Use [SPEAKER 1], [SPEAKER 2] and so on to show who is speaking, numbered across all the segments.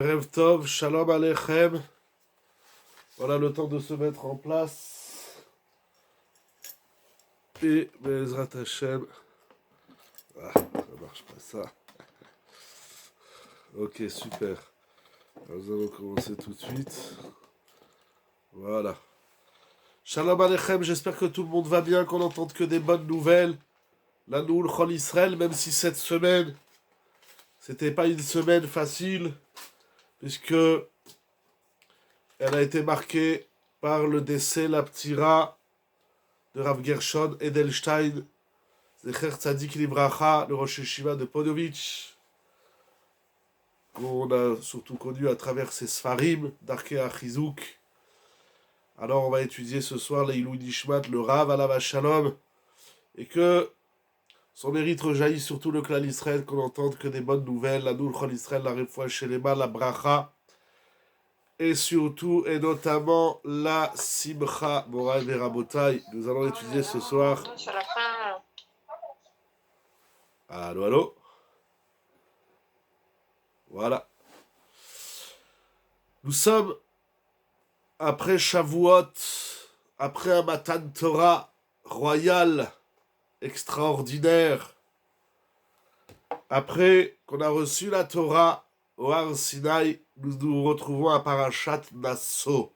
[SPEAKER 1] Erev Tov, Shalom Aleichem. Voilà le temps de se mettre en place. Et Bezrat Hashem. Ah, ça marche pas ça. Ok, super. Nous allons commencer tout de suite. Voilà. Shalom Aleichem, j'espère que tout le monde va bien, qu'on n'entende que des bonnes nouvelles. La Noul Chol Israël, même si cette semaine, c'était pas une semaine facile, puisque elle a été marquée par le décès, la ptira de Rav Gershon Edelstein, Zecher Tzadik Libracha, le Rosh Yeshiva de Ponovitch, qu'on a surtout connu à travers ses Sfarim, Darkei Achizouk. Alors on va étudier ce soir l'Eilou Nishmat, le Rav Alav Shalom, et que son mérite rejaillit sur tout le clan Israël, qu'on n'entende que des bonnes nouvelles, la Noul Chol Israël, la Refoua Shelema, la Bracha, et surtout et notamment la Simcha Morai Verabotai. Nous allons étudier ce soir. Allô, allô. Voilà. Nous sommes après Shavuot, après un Matan Torah royal, extraordinaire, après qu'on a reçu la Torah au Har Sinaï, nous nous retrouvons à Parashat Nasso.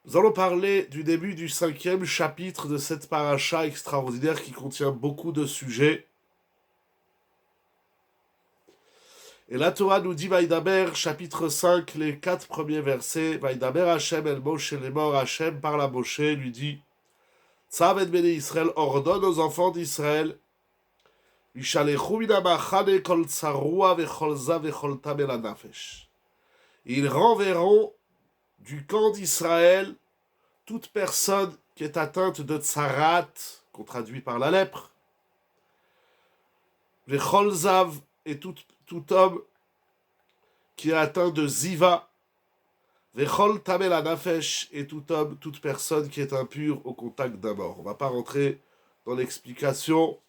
[SPEAKER 1] Nous allons parler du début du 5e chapitre de cette paracha extraordinaire qui contient beaucoup de sujets. Et la Torah nous dit, Vaïdaber, chapitre 5, les 4 premiers versets, Vaïdaber Hashem el Moshe lemor, Hashem parle à Moshe, lui dit, Tzav et Bnei Israël, ordonne aux enfants d'Israël, Vishalechu min hamachane kol tsarua vechol zav vechol tamel hanafesh. Ils renverront du camp d'Israël toute personne qui est atteinte de tsarat, qu'on traduit par la lèpre, vechol zav, et tout homme qui est atteint de ziva, vechol tamel hanafesh, et tout homme, toute personne qui est impure au contact d'un mort. On ne va pas rentrer dans l'explication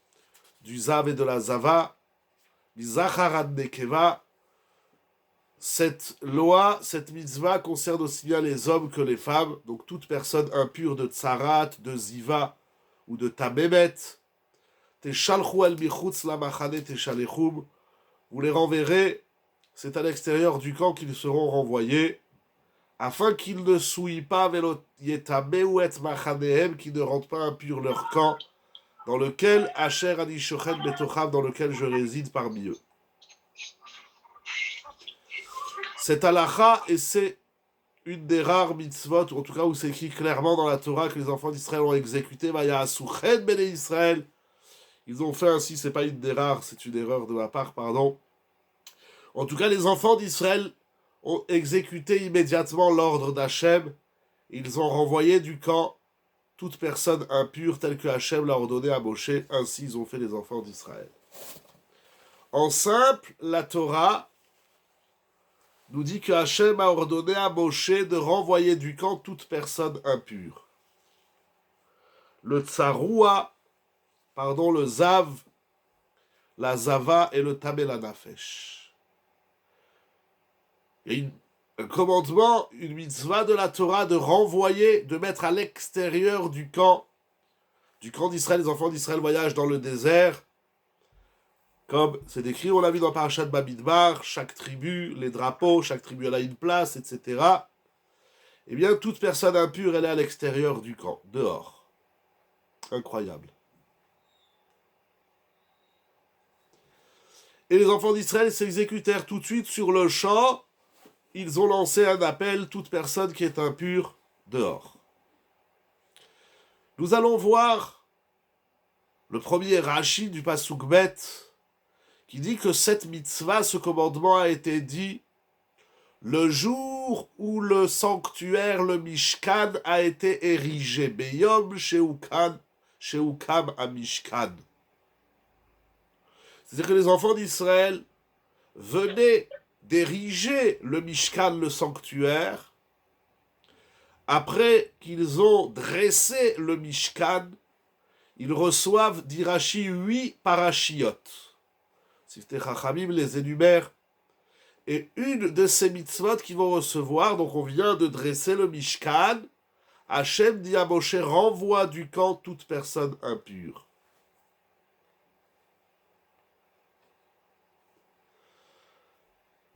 [SPEAKER 1] du zav et de la zava, mizachar ad nekeva. Cette loi, cette mitzvah concerne aussi bien les hommes que les femmes, donc toute personne impure de tsarat, de ziva ou de tamemet. Teshalchu el michutz la machane teshalechum. Vous les renverrez, c'est à l'extérieur du camp qu'ils seront renvoyés, afin qu'ils ne souillent pas velo yetameu et machanehem, qu'ils ne rendent pas impur leur camp, dans lequel Asher ani shochet betocham, dans lequel je réside parmi eux. Cette halakha, et c'est une des rares mitzvot, ou en tout cas où c'est écrit clairement dans la Torah que les enfants d'Israël ont exécuté, Vaya asuchet bene Israël. Ils ont fait ainsi, c'est pas une des rares, c'est une erreur de ma part, pardon. En tout cas, les enfants d'Israël ont exécuté immédiatement l'ordre d'Hachem. Ils ont renvoyé du camp toute personne impure telle que Hachem l'a ordonné à Moshe. Ainsi, ils ont fait les enfants d'Israël. En simple, la Torah nous dit que Hachem a ordonné à Moshe de renvoyer du camp toute personne impure. Le tsaroua, le zav, la zava et le tamel hanafesh. Il y a un commandement, une mitzvah de la Torah de renvoyer, de mettre à l'extérieur du camp d'Israël. Les enfants d'Israël voyagent dans le désert. Comme c'est décrit, on l'a vu dans Parashat Bamidbar, chaque tribu, les drapeaux, chaque tribu elle a une place, etc. Eh bien, toute personne impure, elle est à l'extérieur du camp, dehors. Incroyable. Et les enfants d'Israël s'exécutèrent tout de suite sur le champ. Ils ont lancé un appel, toute personne qui est impure, dehors. Nous allons voir le premier Rashi du Pasuk Bet, qui dit que cette mitzvah, ce commandement a été dit le jour où le sanctuaire, le Mishkan, a été érigé. Beyom sheukam a Mishkan. C'est-à-dire que les enfants d'Israël venaient d'ériger le Mishkan, le sanctuaire. Après qu'ils ont dressé le Mishkan, ils reçoivent, dit Rashi, 8 parashiot. Siftei Chachamim les énumère Et une de ces mitzvot qu'ils vont recevoir, donc on vient de dresser le Mishkan, Hachem dit à Moshe, renvoie du camp toute personne impure.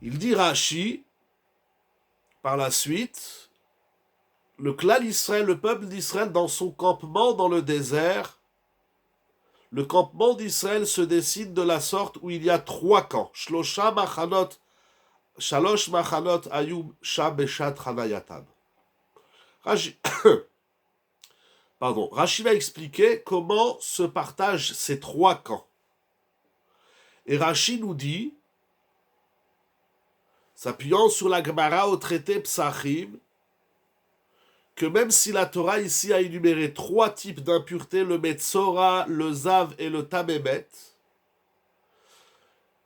[SPEAKER 1] Il dit Rashi, par la suite, le clan d'Israël, le peuple d'Israël, dans son campement dans le désert, le campement d'Israël se décide de la sorte où il y a 3 camps. Shalosh machanot ayub shabeshat hanayatab. Rashi va expliquer comment se partagent ces 3 camps. Et Rashi nous dit, s'appuyant sur la Gemara au traité Psachim, que même si la Torah ici a énuméré 3 types d'impuretés, le Metzora, le Zav et le Tamemet,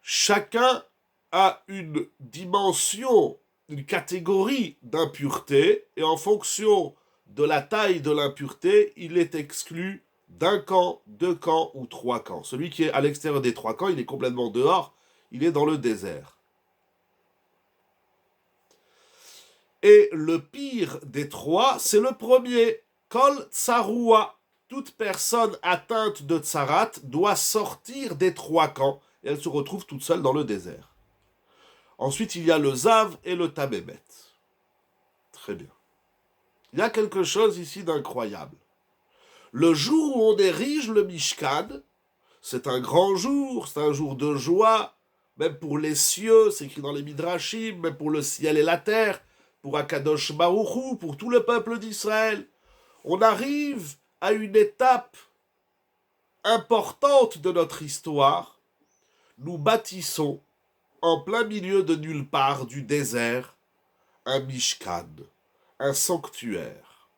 [SPEAKER 1] chacun a une dimension, une catégorie d'impureté, et en fonction de la taille de l'impureté, il est exclu d'1 camp, 2 camps ou 3 camps. Celui qui est à l'extérieur des 3 camps, il est complètement dehors, il est dans le désert. Et le pire des 3, c'est le premier. Kol Tsaroua. Toute personne atteinte de Tsarat doit sortir des 3 camps. Et elle se retrouve toute seule dans le désert. Ensuite, il y a le Zav et le Tamemet. Très bien. Il y a quelque chose ici d'incroyable. Le jour où on érige le Mishkan, c'est un grand jour, c'est un jour de joie, même pour les cieux, c'est écrit dans les Midrashim, même pour le ciel et la terre, pour Akadosh Baruch Hu, pour tout le peuple d'Israël. On arrive à une étape importante de notre histoire. Nous bâtissons, en plein milieu de nulle part du désert, un Mishkan, un sanctuaire.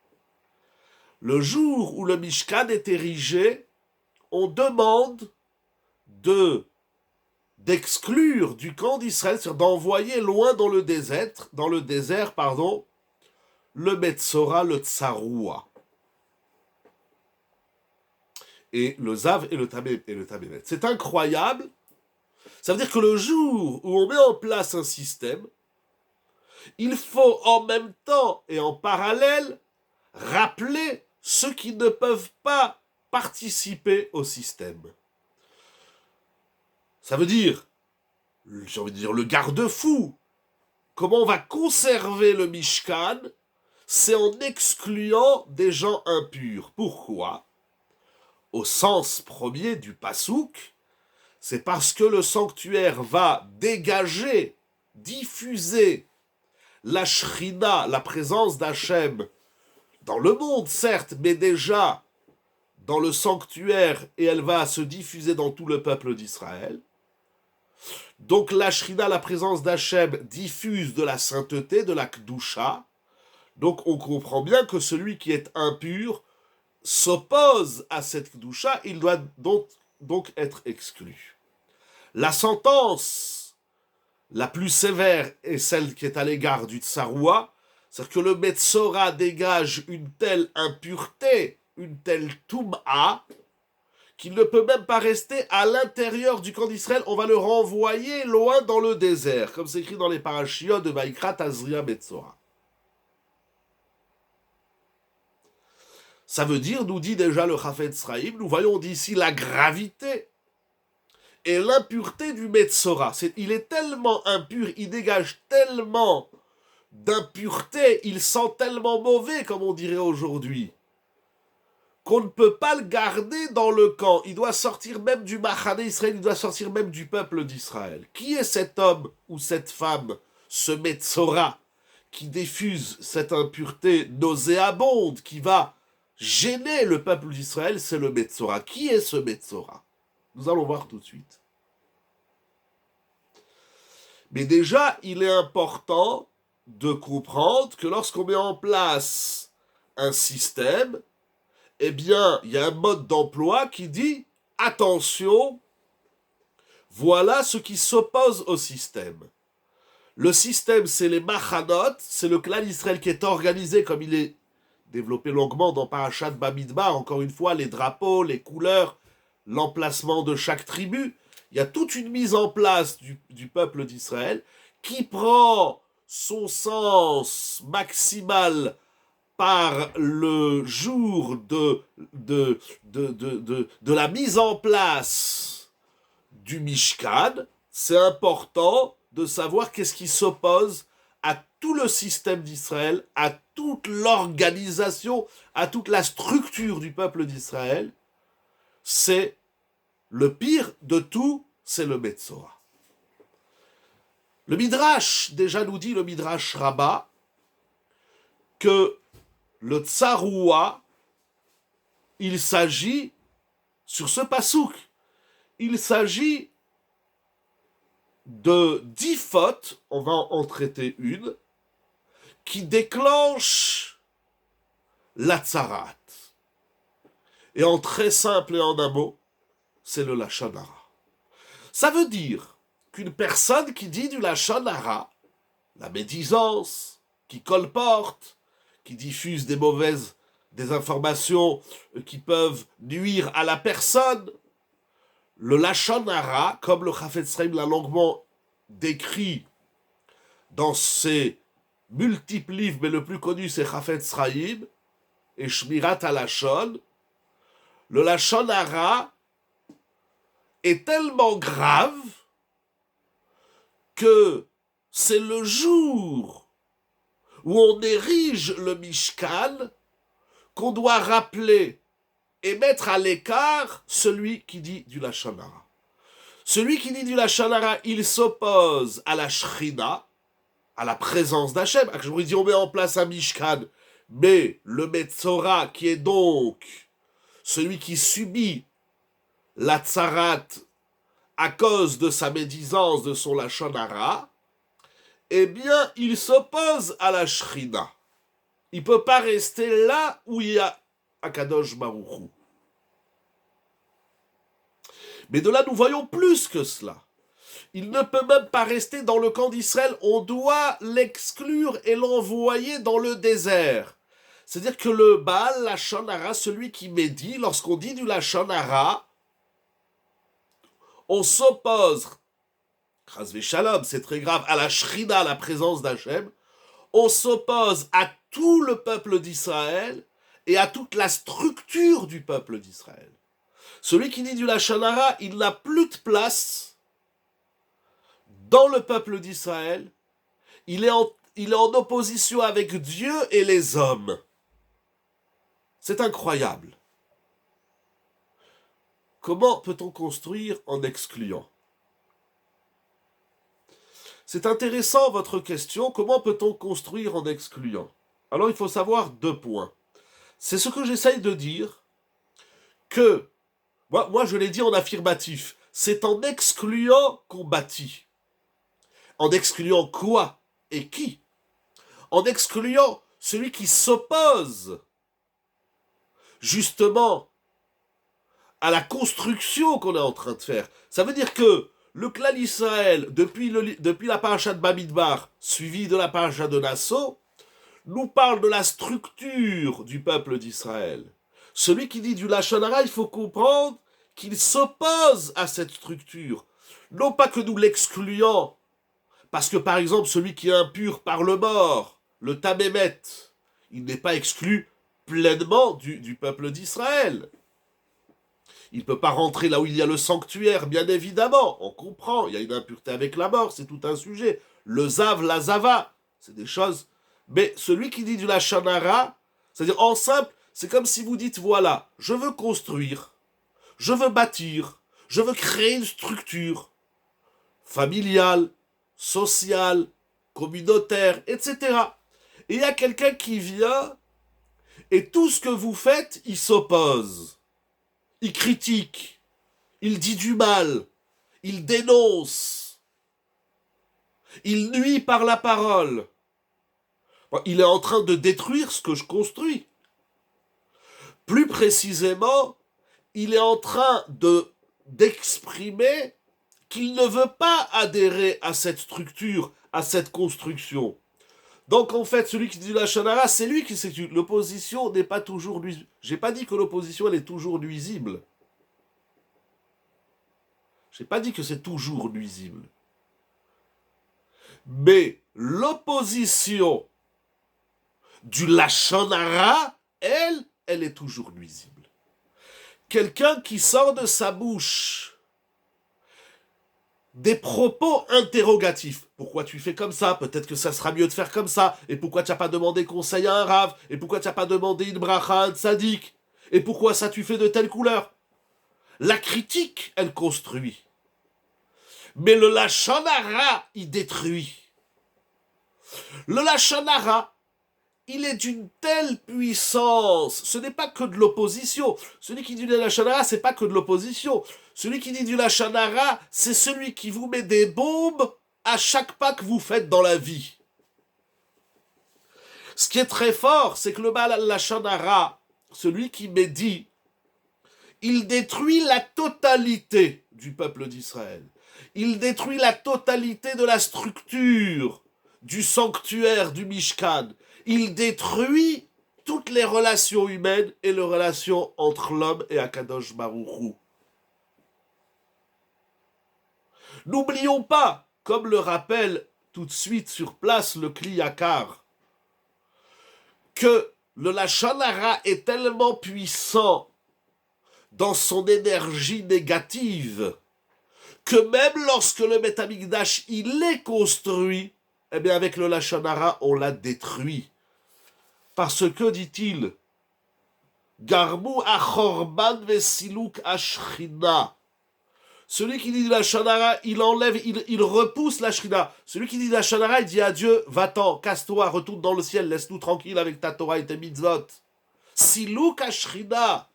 [SPEAKER 1] Le jour où le Mishkan est érigé, on demande d'exclure du camp d'Israël, c'est-à-dire d'envoyer loin dans le désert, le Metzora, le Tsaroua. Et le Zav et le Tamemet. C'est incroyable. Ça veut dire que le jour où on met en place un système, il faut en même temps et en parallèle rappeler ceux qui ne peuvent pas participer au système. Ça veut dire, j'ai envie de dire, le garde-fou. Comment on va conserver le Mishkan? C'est en excluant des gens impurs. Pourquoi? Au sens premier du Passouk, c'est parce que le sanctuaire va dégager, diffuser la Shrina, la présence d'Hachem, dans le monde certes, mais déjà dans le sanctuaire, et elle va se diffuser dans tout le peuple d'Israël. Donc la Shrina, la présence d'Hachem, diffuse de la sainteté, de la Kdusha. Donc on comprend bien que celui qui est impur s'oppose à cette Kdusha, il doit donc être exclu. La sentence la plus sévère est celle qui est à l'égard du Tsaroua, c'est-à-dire que le Metzora dégage une telle impureté, une telle Toum'a, qu'il ne peut même pas rester à l'intérieur du camp d'Israël, on va le renvoyer loin dans le désert, comme c'est écrit dans les parashiot de Vaikra Tazria Metzora. Ça veut dire, nous dit déjà le Chafetz Chaim, nous voyons d'ici la gravité et l'impureté du Metzora. Il est tellement impur, il dégage tellement d'impureté, il sent tellement mauvais, comme on dirait aujourd'hui, qu'on ne peut pas le garder dans le camp. Il doit sortir même du Machane Israël, il doit sortir même du peuple d'Israël. Qui est cet homme ou cette femme, ce Metzora, qui diffuse cette impureté nauséabonde, qui va gêner le peuple d'Israël? C'est le Metzora. Qui est ce Metzora? Nous allons voir tout de suite. Mais déjà, il est important de comprendre que lorsqu'on met en place un système, eh bien, il y a un mode d'emploi qui dit « Attention, voilà ce qui s'oppose au système ». Le système, c'est les machanot, c'est le clan d'Israël qui est organisé comme il est développé longuement dans Parashat Bamidbar, encore une fois, les drapeaux, les couleurs, l'emplacement de chaque tribu. Il y a toute une mise en place du peuple d'Israël qui prend son sens maximal par le jour de la mise en place du Mishkan, c'est important de savoir qu'est-ce qui s'oppose à tout le système d'Israël, à toute l'organisation, à toute la structure du peuple d'Israël. C'est le pire de tout, c'est le Metzora. Le Midrash, déjà nous dit le Midrash Rabbah, que le Tsaroua, il s'agit, sur ce pasouk, il s'agit de 10 fautes, on va en traiter une, qui déclenche la tsarat. Et en très simple et en un mot, c'est le lachon hara. Ça veut dire qu'une personne qui dit du lachon hara, la médisance, qui colporte, qui diffuse des informations qui peuvent nuire à la personne, le lachon hara, comme le Chafetz Chaim l'a longuement décrit dans ses multiples livres, mais le plus connu c'est Chafetz Chaim et Shmirat HaLashon, le lachon hara est tellement grave que c'est le jour où on érige le Mishkan qu'on doit rappeler et mettre à l'écart celui qui dit du lachon hara. Celui qui dit du lachon hara, il s'oppose à la Shrina, à la présence d'Hachem. Je vous dis, on met en place un Mishkan, mais le Metzora, qui est donc celui qui subit la tsarat à cause de sa médisance, de son lachon hara, eh bien, il s'oppose à la Shrina. Il ne peut pas rester là où il y a Akadosh Baruch Hu. Mais de là, nous voyons plus que cela. Il ne peut même pas rester dans le camp d'Israël. On doit l'exclure et l'envoyer dans le désert. C'est-à-dire que le Baal lachon hara, celui qui médit, lorsqu'on dit du lachon hara, on s'oppose, chas v'shalom, c'est très grave, à la Shrina, à la présence d'Hachem. On s'oppose à tout le peuple d'Israël et à toute la structure du peuple d'Israël. Celui qui dit du lachon hara, il n'a plus de place dans le peuple d'Israël. Il est en opposition avec Dieu et les hommes. C'est incroyable. Comment peut-on construire en excluant ? C'est intéressant votre question. Comment peut-on construire en excluant ? Alors il faut savoir 2 points. C'est ce que j'essaye de dire, que, moi je l'ai dit en affirmatif, c'est en excluant qu'on bâtit. En excluant quoi et qui ? En excluant celui qui s'oppose justement à la construction qu'on est en train de faire. Ça veut dire que le clan Israël, depuis la paracha de Bamidbar, suivi de la paracha de Nassau, nous parle de la structure du peuple d'Israël. Celui qui dit du lachon hara, il faut comprendre qu'il s'oppose à cette structure. Non pas que nous l'excluons, parce que par exemple celui qui est impur par le mort, le tamémet, il n'est pas exclu pleinement du peuple d'Israël. Il ne peut pas rentrer là où il y a le sanctuaire, bien évidemment. On comprend, il y a une impureté avec la mort, c'est tout un sujet. Le zav, la zava, c'est des choses. Mais celui qui dit du lachon hara, c'est-à-dire en simple, c'est comme si vous dites, voilà, je veux construire, je veux bâtir, je veux créer une structure familiale, sociale, communautaire, etc. Et il y a quelqu'un qui vient, et tout ce que vous faites, il s'oppose. Il critique, il dit du mal, il dénonce, il nuit par la parole. Il est en train de détruire ce que je construis. Plus précisément, il est en train d'exprimer qu'il ne veut pas adhérer à cette structure, à cette construction. Donc en fait, celui qui dit du lachon hara, c'est lui qui sait que l'opposition n'est pas toujours nuisible. J'ai pas dit que l'opposition elle est toujours nuisible. J'ai pas dit que c'est toujours nuisible. Mais l'opposition du lachon hara, elle est toujours nuisible. Quelqu'un qui sort de sa bouche des propos interrogatifs. Pourquoi tu fais comme ça? Peut-être que ça sera mieux de faire comme ça. Et pourquoi tu n'as pas demandé conseil à un rave? Et pourquoi tu n'as pas demandé une bracha à un tzaddik? Et pourquoi ça tu fais de telle couleur? La critique, elle construit. Mais le lachon hara, il détruit. Le lachon hara, il est d'une telle puissance. Ce n'est pas que de l'opposition. Celui qui dit du lachon hara, c'est pas que de l'opposition. Celui qui dit du lachon hara, c'est celui qui vous met des bombes à chaque pas que vous faites dans la vie. Ce qui est très fort, c'est que le lachon hara, celui qui médit, il détruit la totalité du peuple d'Israël. Il détruit la totalité de la structure du sanctuaire du Mishkan. Il détruit toutes les relations humaines et les relations entre l'homme et Akadosh Baruch Hu. N'oublions pas, comme le rappelle tout de suite sur place le Kli Yakar, que le lachon hara est tellement puissant dans son énergie négative que même lorsque le Beth Amikdash il est construit, eh bien avec le lachon hara on l'a détruit. Parce que, dit-il, Garmu achorban vesiluk ashrina. Celui qui dit de la lachon hara, il enlève, il repousse la shrina. Celui qui dit de la lachon hara, il dit à Dieu, va-t'en, casse-toi, retourne dans le ciel, laisse-nous tranquille avec ta Torah et tes mitzvot. Siluk ashrina.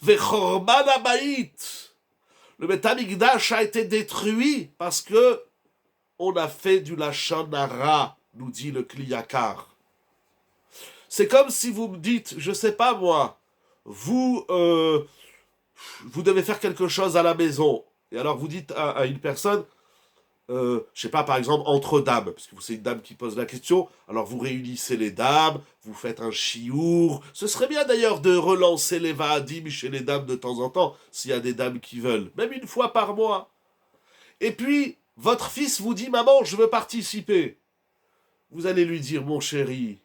[SPEAKER 1] Vechorban abayit. Le Beth Amikdash a été détruit parce que on a fait du lachon hara, nous dit le Kli Yakar. C'est comme si vous me dites, je sais pas moi, vous devez faire quelque chose à la maison. Et alors vous dites à une personne, je sais pas, par exemple, entre dames, parce que c'est une dame qui pose la question, alors vous réunissez les dames, vous faites un chiour. Ce serait bien d'ailleurs de relancer les va'adim chez les dames de temps en temps, s'il y a des dames qui veulent, même une fois par mois. Et puis, votre fils vous dit, maman, je veux participer. Vous allez lui dire, mon chéri,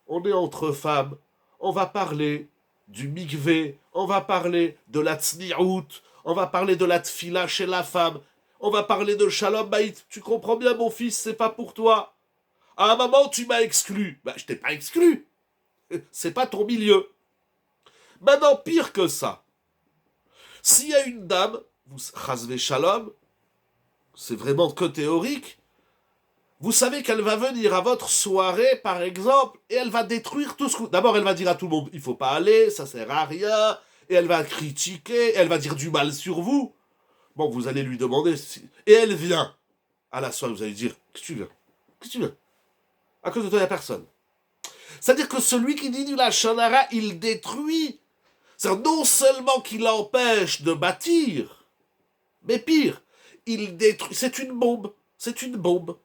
[SPEAKER 1] on est entre femmes, on va parler du mikvé, on va parler de la tzni'out, on va parler de la tfila chez la femme, on va parler de shalom baït. Tu comprends bien, mon fils, c'est pas pour toi. À un moment, tu m'as exclu. Ben, je t'ai pas exclu. C'est pas ton milieu. Maintenant, pire que ça. S'il y a une dame, vous chasvez shalom, c'est vraiment que théorique, vous savez qu'elle va venir à votre soirée, par exemple, et elle va détruire tout ce que... D'abord, elle va dire à tout le monde, il faut pas aller, ça sert à rien, et elle va critiquer, elle va dire du mal sur vous. Bon, vous allez lui demander... Et elle vient à la soirée, vous allez dire, qu'est-ce que tu veux? Qu'est-ce que tu veux? À cause de toi, il n'y a personne. C'est-à-dire que celui qui dit du lachon hara, il détruit. C'est-à-dire non seulement qu'il empêche de bâtir, mais pire, il détruit... C'est une bombe. C'est une bombe.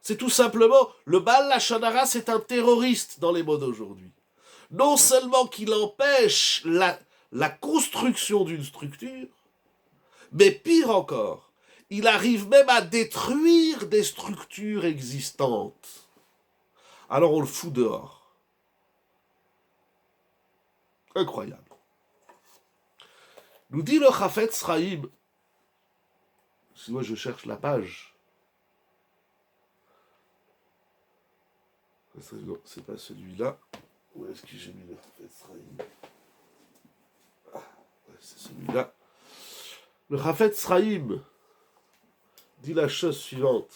[SPEAKER 1] C'est tout simplement, le Baal lachon hara, c'est un terroriste dans les mots d'aujourd'hui. Non seulement qu'il empêche la construction d'une structure, mais pire encore, il arrive même à détruire des structures existantes. Alors on le fout dehors. Incroyable. Nous dit le Chafetz Chaim, si moi je cherche la page, non, c'est pas celui-là. Où est-ce que j'ai mis le Chafetz Chaim? Ah, ouais, c'est celui-là. Le Chafetz Chaim dit la chose suivante.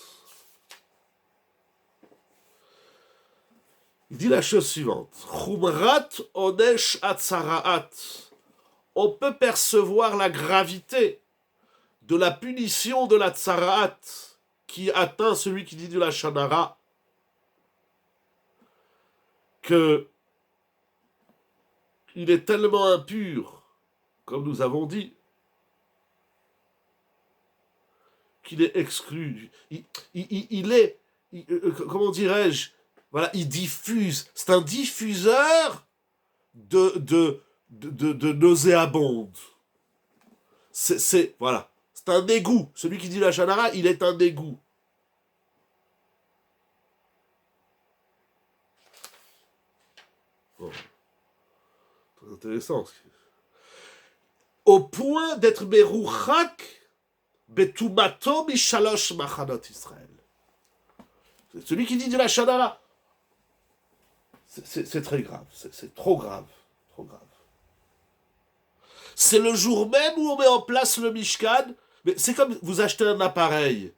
[SPEAKER 1] Il dit la chose suivante. Chumrat onesh atzaraat. On peut percevoir la gravité de la punition de la tzaraat qui atteint celui qui dit du lachon hara, que il est tellement impur, comme nous avons dit, qu'il est exclu. Il est, comment dirais-je, voilà, il diffuse. C'est un diffuseur de nauséabonde. Voilà. C'est un égout. Celui qui dit la lachon hara, il est un égout. Bon, très intéressant. Au point d'être Merouchak, Betumato Mishalosh Machanot Israël. Celui qui dit de la Shadara, c'est très grave, c'est trop grave, trop grave. C'est le jour même où on met en place le Mishkan, mais c'est comme vous achetez un appareil.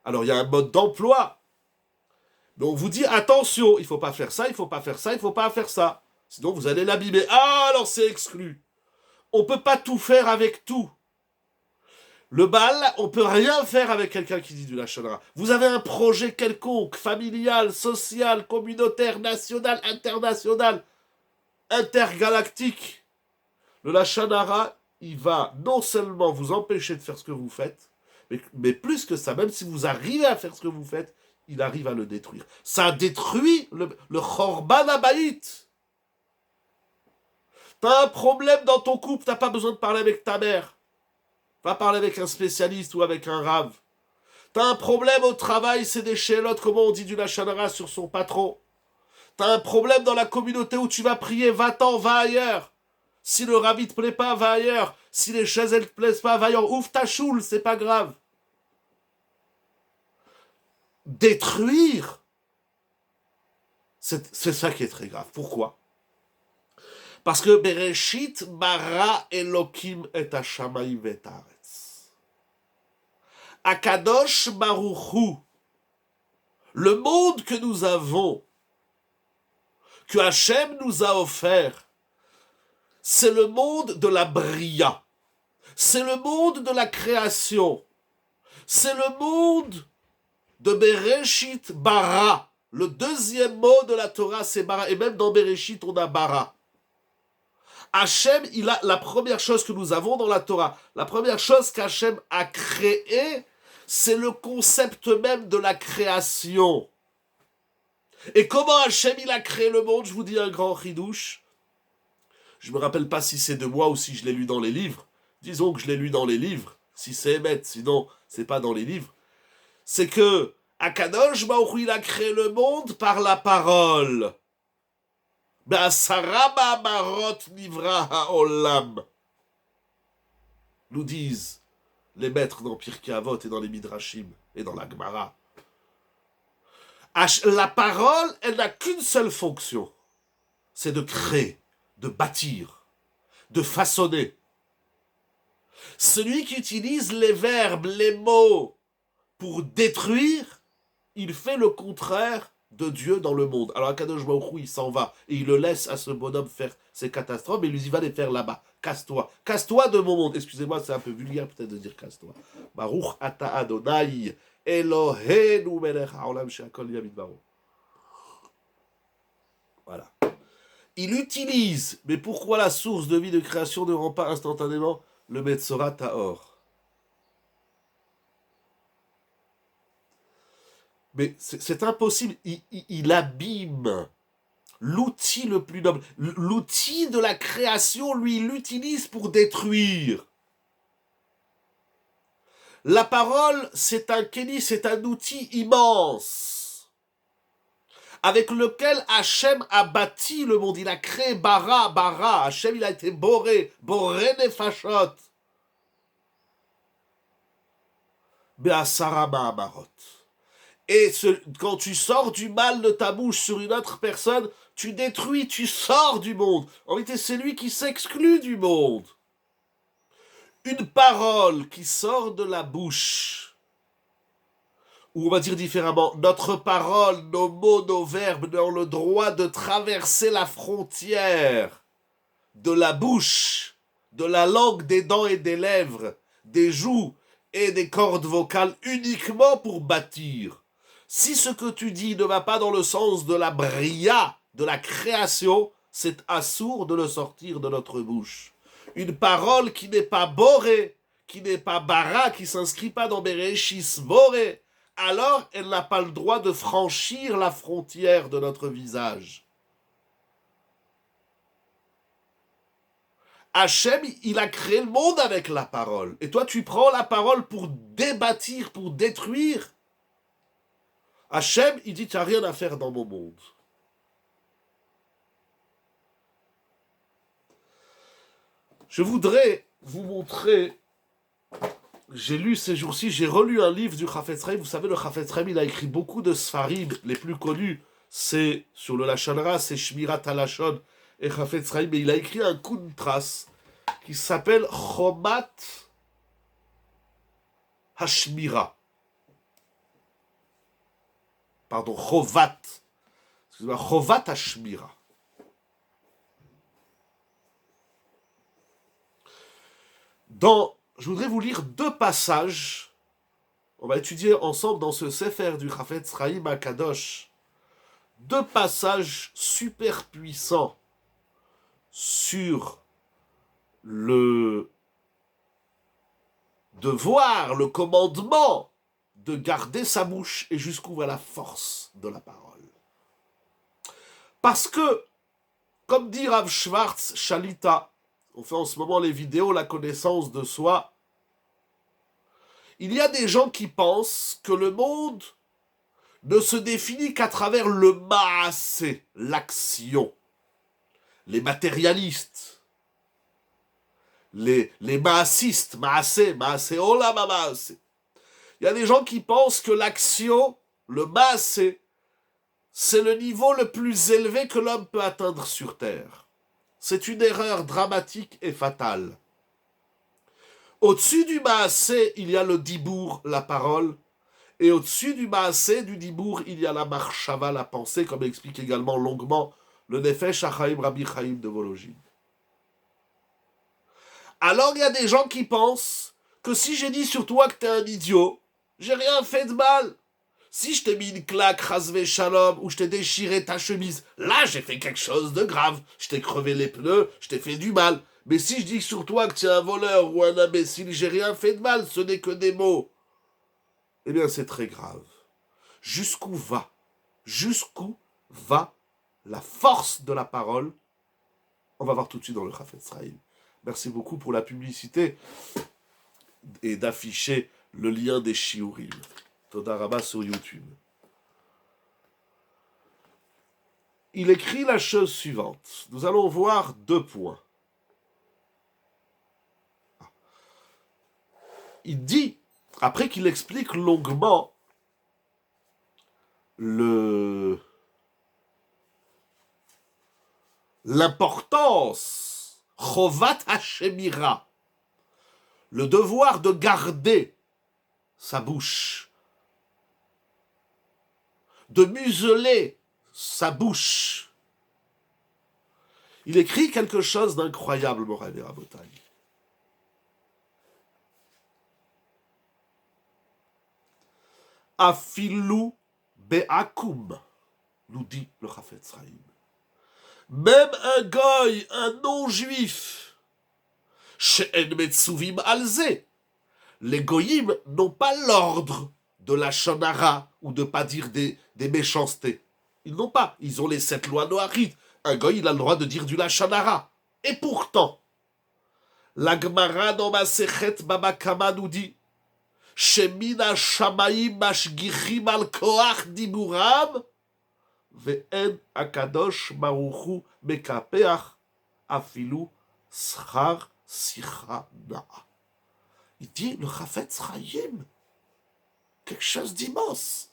[SPEAKER 1] Alors il y a un mode d'emploi, mais on vous dit attention, il ne faut pas faire ça, il ne faut pas faire ça, il ne faut pas faire ça. Sinon vous allez l'abîmer. Ah, alors c'est exclu. On ne peut pas tout faire avec tout. Le bal, on ne peut rien faire avec quelqu'un qui dit du lachon hara. Vous avez un projet quelconque, familial, social, communautaire, national, international, intergalactique. Le lachon hara, il va non seulement vous empêcher de faire ce que vous faites, mais plus que ça, même si vous arrivez à faire ce que vous faites, il arrive à le détruire. Ça détruit le Chorban Habayit. T'as un problème dans ton couple, t'as pas besoin de parler avec ta mère. Va parler avec un spécialiste ou avec un rave. T'as un problème au travail, c'est des chélotes, comment on dit du lachon hara sur son patron. T'as un problème dans la communauté où tu vas prier, va-t'en, va ailleurs. Si le rabbi te plaît pas, va ailleurs. Si les chaises elles te plaisent pas, va ailleurs. Ouvre ta choule, c'est pas grave. Détruire, c'est ça qui est très grave. Pourquoi? Parce que Bereshit bara Elokim et hashamayim et haaretz. Akadosh Baruch Hu, le monde que nous avons, que Hachem nous a offert, c'est le monde de la bria. C'est le monde de la création. C'est le monde de Bereshit bara. Le deuxième mot de la Torah, c'est bara. Et même dans Bereshit, on a bara. Hachem, il a la première chose que nous avons dans la Torah. La première chose qu'Hachem a créée, c'est le concept même de la création. Et comment Hachem, il a créé le monde? Je vous dis un grand chidouche. Je me rappelle pas si c'est de moi ou si je l'ai lu dans les livres. Disons que je l'ai lu dans les livres. Si c'est émet, sinon c'est pas dans les livres. C'est que Akadosh Baruch Hu, il a créé le monde par la parole. Be'asara ma'amarot nivra ha'olam. Nous disent les maîtres dans Pirkei Avot et dans les Midrashim et dans la Gemara. La parole, elle n'a qu'une seule fonction. C'est de créer, de bâtir, de façonner. Celui qui utilise les verbes, les mots pour détruire, il fait le contraire de Dieu dans le monde. Alors Akadosh Baruch Hu, il s'en va et il le laisse à ce bonhomme faire ses catastrophes et il va les faire là-bas. Casse-toi. Casse-toi de mon monde. Excusez-moi, c'est un peu vulgaire peut-être de dire casse-toi. Baruch ata Adonai Eloheinu melech haolam she'akol yamid baro. Voilà. Il utilise, mais pourquoi la source de vie de création ne rend pas instantanément le Metzora Tahor? Mais c'est impossible. Il abîme l'outil le plus noble. L'outil de la création, lui, il l'utilise pour détruire. La parole, c'est un kéli, c'est un outil immense avec lequel Hachem a bâti le monde. Il a créé bara. Hachem, il a été boré nefashot. Be'asara ma'amarot. Et quand tu sors du mal de ta bouche sur une autre personne, tu détruis, tu sors du monde. En réalité, c'est lui qui s'exclut du monde. Une parole qui sort de la bouche, ou on va dire différemment, notre parole, nos mots, nos verbes ont le droit de traverser la frontière de la bouche, de la langue, des dents et des lèvres, des joues et des cordes vocales uniquement pour bâtir. Si ce que tu dis ne va pas dans le sens de la bria, de la création, c'est assourd de le sortir de notre bouche. Une parole qui n'est pas borée, qui n'est pas bara, qui ne s'inscrit pas dans Bereshis boré, alors elle n'a pas le droit de franchir la frontière de notre visage. Hachem, il a créé le monde avec la parole. Et toi, tu prends la parole pour débâtir, pour détruire. Hachem, il dit, tu n'as rien à faire dans mon monde. Je voudrais vous montrer, j'ai lu ces jours-ci, j'ai relu un livre du Chafetz Chaim. Vous savez, le Chafetz Chaim, il a écrit beaucoup de Sfarim. Les plus connus, c'est sur le Lashon Hara, c'est Shmirat HaLashon et Chafetz Chaim. Mais il a écrit un Kuntras qui s'appelle Chomat Hashmira. Pardon, Chovat. Excusez-moi, Chovat Hashmira. Je voudrais vous lire 2 passages. On va étudier ensemble dans ce Sefer du Chafetz Chaim HaKadosh 2 passages super puissants sur le devoir, le commandement de garder sa bouche et jusqu'où va la force de la parole. Parce que, comme dit Rav Schwartz Shalita, on fait en ce moment les vidéos, la connaissance de soi, il y a des gens qui pensent que le monde ne se définit qu'à travers le maasé, l'action. Les matérialistes, les maasistes, maasé olam maasé. Il y a des gens qui pensent que l'action, le maasé, c'est le niveau le plus élevé que l'homme peut atteindre sur Terre. C'est une erreur dramatique et fatale. Au-dessus du maasé, il y a le dibour, la parole, et au-dessus du maasé, du dibour, il y a la marshava, la pensée, comme explique également longuement le Nefesh HaChaim Rabbi Chaim de Volojin. Alors il y a des gens qui pensent que si j'ai dit sur toi que t'es un idiot, j'ai rien fait de mal. Si je t'ai mis une claque, rasvé shalom, ou je t'ai déchiré ta chemise, là j'ai fait quelque chose de grave. Je t'ai crevé les pneus, je t'ai fait du mal. Mais si je dis sur toi que tu es un voleur ou un imbécile, j'ai rien fait de mal, ce n'est que des mots. Eh bien c'est très grave. Jusqu'où va la force de la parole? On va voir tout de suite dans le Chafetz Chaim. Merci beaucoup pour la publicité et d'afficher le lien des shiurim. Toda Rabba sur YouTube. Il écrit la chose suivante. Nous allons voir 2 points. Il dit, après qu'il explique longuement l'importance, Chovat Hashemira, le devoir de garder sa bouche, de museler sa bouche. Il écrit quelque chose d'incroyable, Moray et Rabotai. Afilu be'akum, nous dit le Chafetz Chaim. Même un goy, un non-juif, she'en metzuvim alze, les goyim n'ont pas l'ordre de la Lashon Hara ou de pas dire des méchancetés. Ils n'ont pas. Ils ont les 7 lois noachites. Un goy, il a le droit de dire du Lashon Hara. Et pourtant, la Gemara dans Masechet Baba Kama nous dit Shemina shamayim mashgichim al koach diburam ve'en akadosh baruchu mekapeach afilu schar sicha na'a. Il dit le Chafetz Chaim, quelque chose d'immense.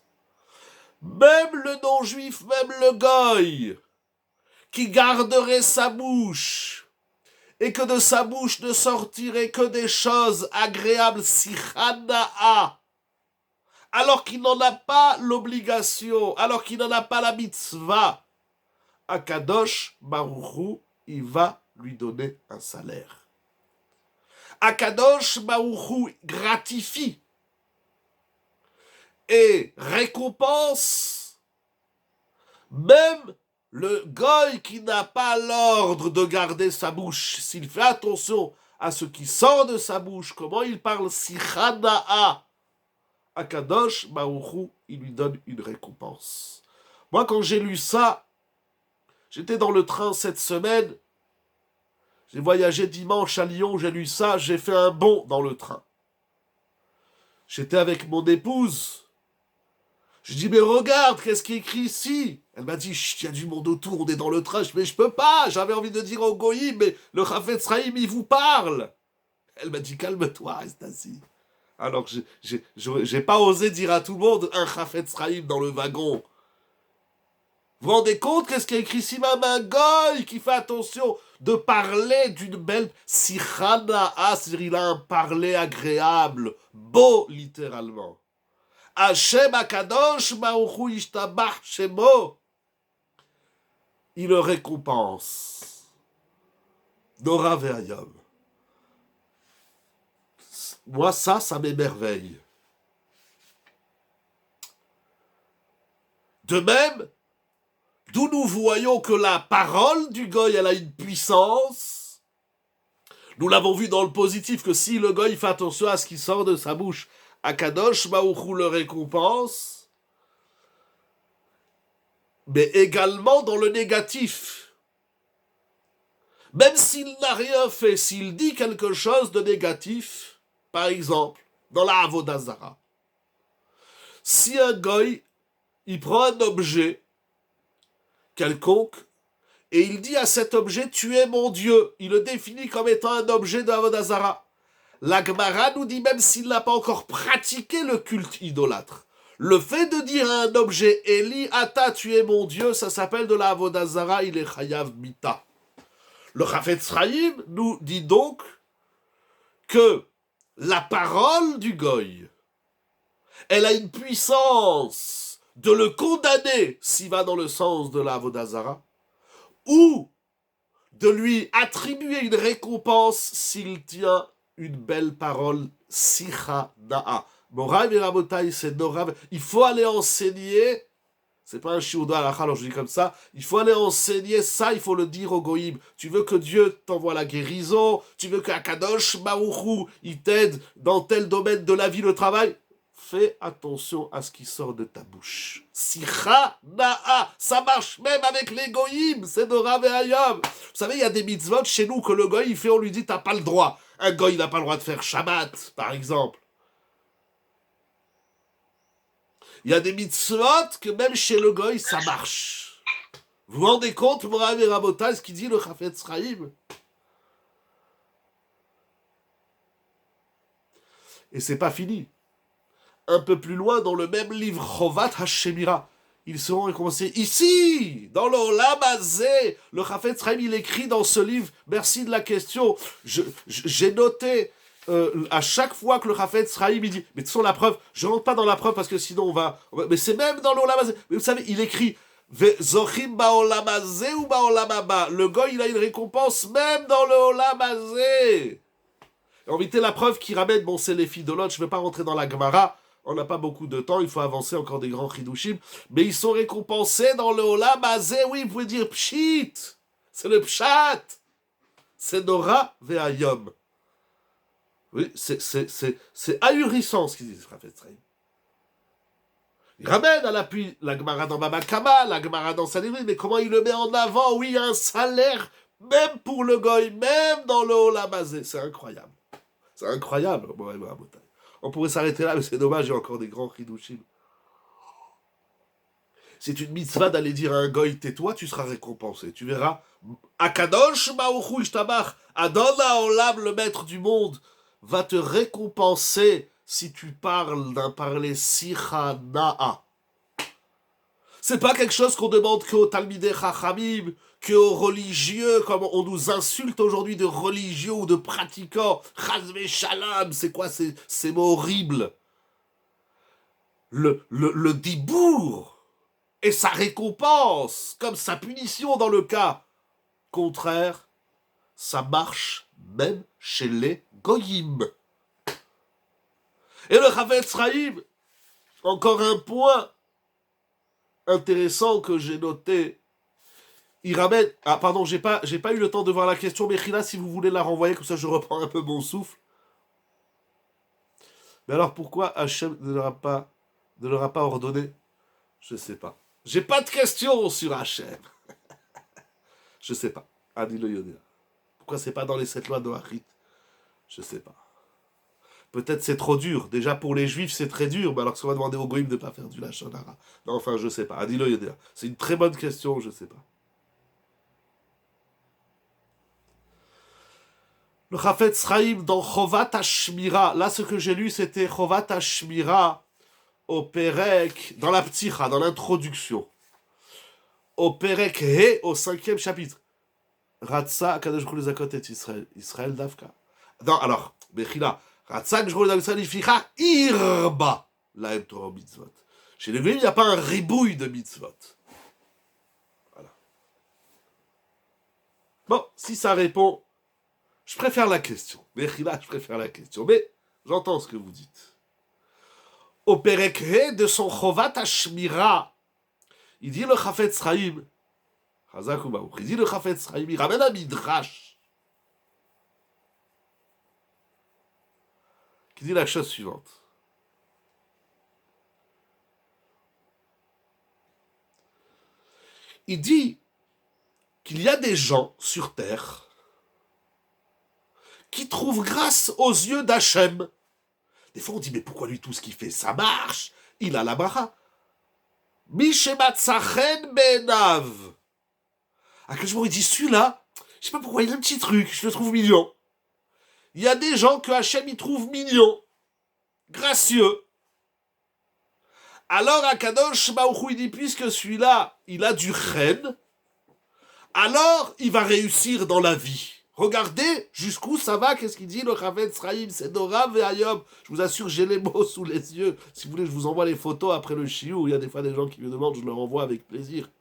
[SPEAKER 1] Même le non-juif, même le goy, qui garderait sa bouche, et que de sa bouche ne sortirait que des choses agréables, sichana'a, alors qu'il n'en a pas l'obligation, alors qu'il n'en a pas la mitzvah, Akadosh Baruchu, il va lui donner un salaire. Akadosh Baruchu gratifie et récompense même le goy qui n'a pas l'ordre de garder sa bouche. S'il fait attention à ce qui sort de sa bouche, comment il parle, sichana'a, Akadosh Baruchu, il lui donne une récompense. Moi, quand j'ai lu ça, j'étais dans le train cette semaine, j'ai voyagé dimanche à Lyon, j'ai lu ça, j'ai fait un bond dans le train. J'étais avec mon épouse. Je dis, mais regarde, qu'est-ce qui est écrit ici? Elle m'a dit, il y a du monde autour, on est dans le train. Mais je peux pas, j'avais envie de dire au Goïm, mais le Chafetz Chaim, il vous parle. Elle m'a dit, calme-toi, reste assis. Alors que j'ai pas osé dire à tout le monde, un Chafetz Chaim dans le wagon. Vous vous rendez compte qu'est-ce qu'il y a écrit ici, même un goy qui fait attention de parler d'une belle sichana, c'est-à-dire il a un parler agréable, beau littéralement. Hashem Akadosh Baruchu Ishtabach Shemo. Il le récompense. Nora Ve'ayom. Moi, ça m'émerveille. De même, d'où nous voyons que la parole du goy, elle a une puissance. Nous l'avons vu dans le positif, que si le goy fait attention à ce qui sort de sa bouche, Akadosh Baruchu le récompense. Mais également dans le négatif. Même s'il n'a rien fait, s'il dit quelque chose de négatif, par exemple, dans la Avodah Zara, si un goy, il prend un objet quelconque, et il dit à cet objet, tu es mon Dieu, il le définit comme étant un objet de Avodah Zara. La Gemara nous dit, même s'il n'a pas encore pratiqué le culte idolâtre, le fait de dire à un objet, Eli, Ata, tu es mon Dieu, ça s'appelle de la Avodah Zara, il est Chayav Mita. Le Chafetz Chaim nous dit donc que la parole du goy, elle a une puissance de le condamner s'il va dans le sens de la Avodah Zara, ou de lui attribuer une récompense s'il tient une belle parole, Sicha Da'a. Morav et Rabotai, c'est Norav. Il faut aller enseigner, c'est pas un shiur de halakha, alors je dis comme ça, il faut aller enseigner ça, il faut le dire au goïm. Tu veux que Dieu t'envoie la guérison, tu veux qu'Akadosh Baruchu, il t'aide dans tel domaine de la vie, le travail, fais attention à ce qui sort de ta bouche. Sicha Na'a, ça marche même avec les goïm, c'est Norav et Hayom. Vous savez, il y a des mitzvot chez nous que le goï, il fait, on lui dit, t'as pas le droit. Un goï, il n'a pas le droit de faire Shabbat, par exemple. Il y a des mitzvot que même chez le goy, ça marche. Vous vous rendez compte, Morav et Rabotai, ce qu'il dit le Chafetz Chaim? Et c'est pas fini. Un peu plus loin, dans le même livre, Chovat HaShemira, ils seront récompensés ici, dans le Olam Hazeh. Le Chafetz Chaim, il écrit dans ce livre, merci de la question, j'ai noté... à chaque fois que le Chafetz Chaim il dit, mais de toute façon la preuve, je rentre pas dans la preuve parce que sinon on va mais c'est même dans l'Olam Hazeh. Mais vous savez, il écrit Zochim ba'olam hazeh ou ba'olam haba. Le goy, il a une récompense même dans le Olam Hazeh. En vérité, la preuve qui ramène, bon, c'est les filles de l'autre, je ne vais pas rentrer dans la Gemara, on n'a pas beaucoup de temps, il faut avancer encore des grands chidushim, mais ils sont récompensés dans le Olam Hazeh. Oui, vous pouvez dire pshit, c'est le pshat, c'est Nora ve'ayom. Oui, c'est ahurissant ce qu'ils disent, Chafetz Chaim. Il ramène à l'appui la Gemara dans Baba Kama, la Gemara dans Sanhedrin, mais comment il le met en avant? Oui, un salaire, même pour le goy, même dans le Olam Hazeh. C'est incroyable. C'est incroyable. On pourrait s'arrêter là, mais c'est dommage, il y a encore des grands chidushim. C'est une mitzvah d'aller dire à un goy, tais-toi, tu seras récompensé. Tu verras. Akadosh Baruchu Ishtabach, Adon Haolam, le maître du monde, va te récompenser si tu parles d'un parler Sicha Na'a. C'est pas quelque chose qu'on demande qu'aux Talmidei Chachamim, qu'aux religieux, comme on nous insulte aujourd'hui de religieux ou de pratiquants. Chazve Shalom, c'est quoi ces mots horribles? Le dibour et sa récompense, comme sa punition dans le cas contraire, ça marche même chez les goyim. Et le Chafetz Chaim, encore un point intéressant que j'ai noté, il ramène... Ah pardon, j'ai pas eu le temps de voir la question, mais Chila, si vous voulez la renvoyer, comme ça je reprends un peu mon souffle. Mais alors pourquoi Hachem ne leur a pas ordonné? Je sais pas. J'ai pas de question sur Hachem. Je sais pas. Ani le Yodéa. Pourquoi c'est pas dans les 7 lois de Harit? Je sais pas. Peut-être c'est trop dur. Déjà pour les juifs c'est très dur, mais alors si on va demander aux goïms de ne pas faire du lachon hara. Non, enfin je sais pas. Adilo Yodéa. C'est une très bonne question, je sais pas. Le Chafetz Chaim dans Chovat Hashmira. Là ce que j'ai lu c'était Chovat Hashmira au Perek, dans la Pticha, dans l'introduction. Au Perek He, au 5e chapitre. Ratsa, Kadosh Brou les Zakot et Israël. Israël Davka. Non, alors, Bechila. Ratsa, Kadosh Brou les Zakot Ficha, Irba. La Torah mitzvot. Chez les Goïms, il n'y a pas un ribouille de mitzvot. Voilà. Bon, si ça répond, je préfère la question. Bechila, je préfère la question. Mais j'entends ce que vous dites. Au Perek He de son Chovat Hashmira, il dit le Chafetz Chaim, il dit le Chafetz Chaim, il ramène un midrash qui dit la chose suivante. Il dit qu'il y a des gens sur terre qui trouvent grâce aux yeux d'Hachem. Des fois on dit mais pourquoi lui tout ce qu'il fait ça marche, il a la bracha. Mishematzachen benav. Il dit celui-là, je sais pas pourquoi il a un petit truc, je le trouve mignon. Il y a des gens que Hachem il trouve mignons, gracieux. Alors Akadosh Baruch Hu, il dit puisque celui-là il a du chen, alors il va réussir dans la vie. Regardez jusqu'où ça va, qu'est-ce qu'il dit le Chafetz Chaim, c'est Dora Ve'ayom. Je vous assure, j'ai les mots sous les yeux. Si vous voulez, je vous envoie les photos après le shiur. Il y a des fois des gens qui me demandent, je leur envoie avec plaisir.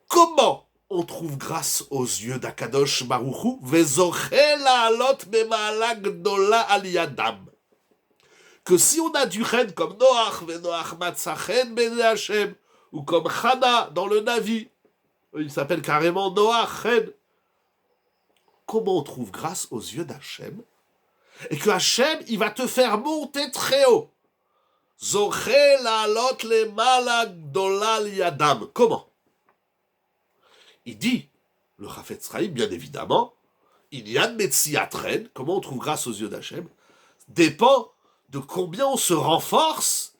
[SPEAKER 1] Comment on trouve grâce aux yeux d'Akadosh Baruch Hu Ve'zochel la'alot bema'ala gdola al yadam. Que si on a du chen comme Noach, Ve'noach matzachen b'nei Hashem, ou comme Chana dans le Navi, il s'appelle carrément Noach, chen. Comment on trouve grâce aux yeux d'Hachem, et que Hachem, il va te faire monter très haut. Zoché la'alot lema'ala gdola yadam. Comment? Il dit, le Chafetz Chaim, bien évidemment, il y a de Metziatren, comment on trouve grâce aux yeux d'Hachem, dépend de combien on se renforce,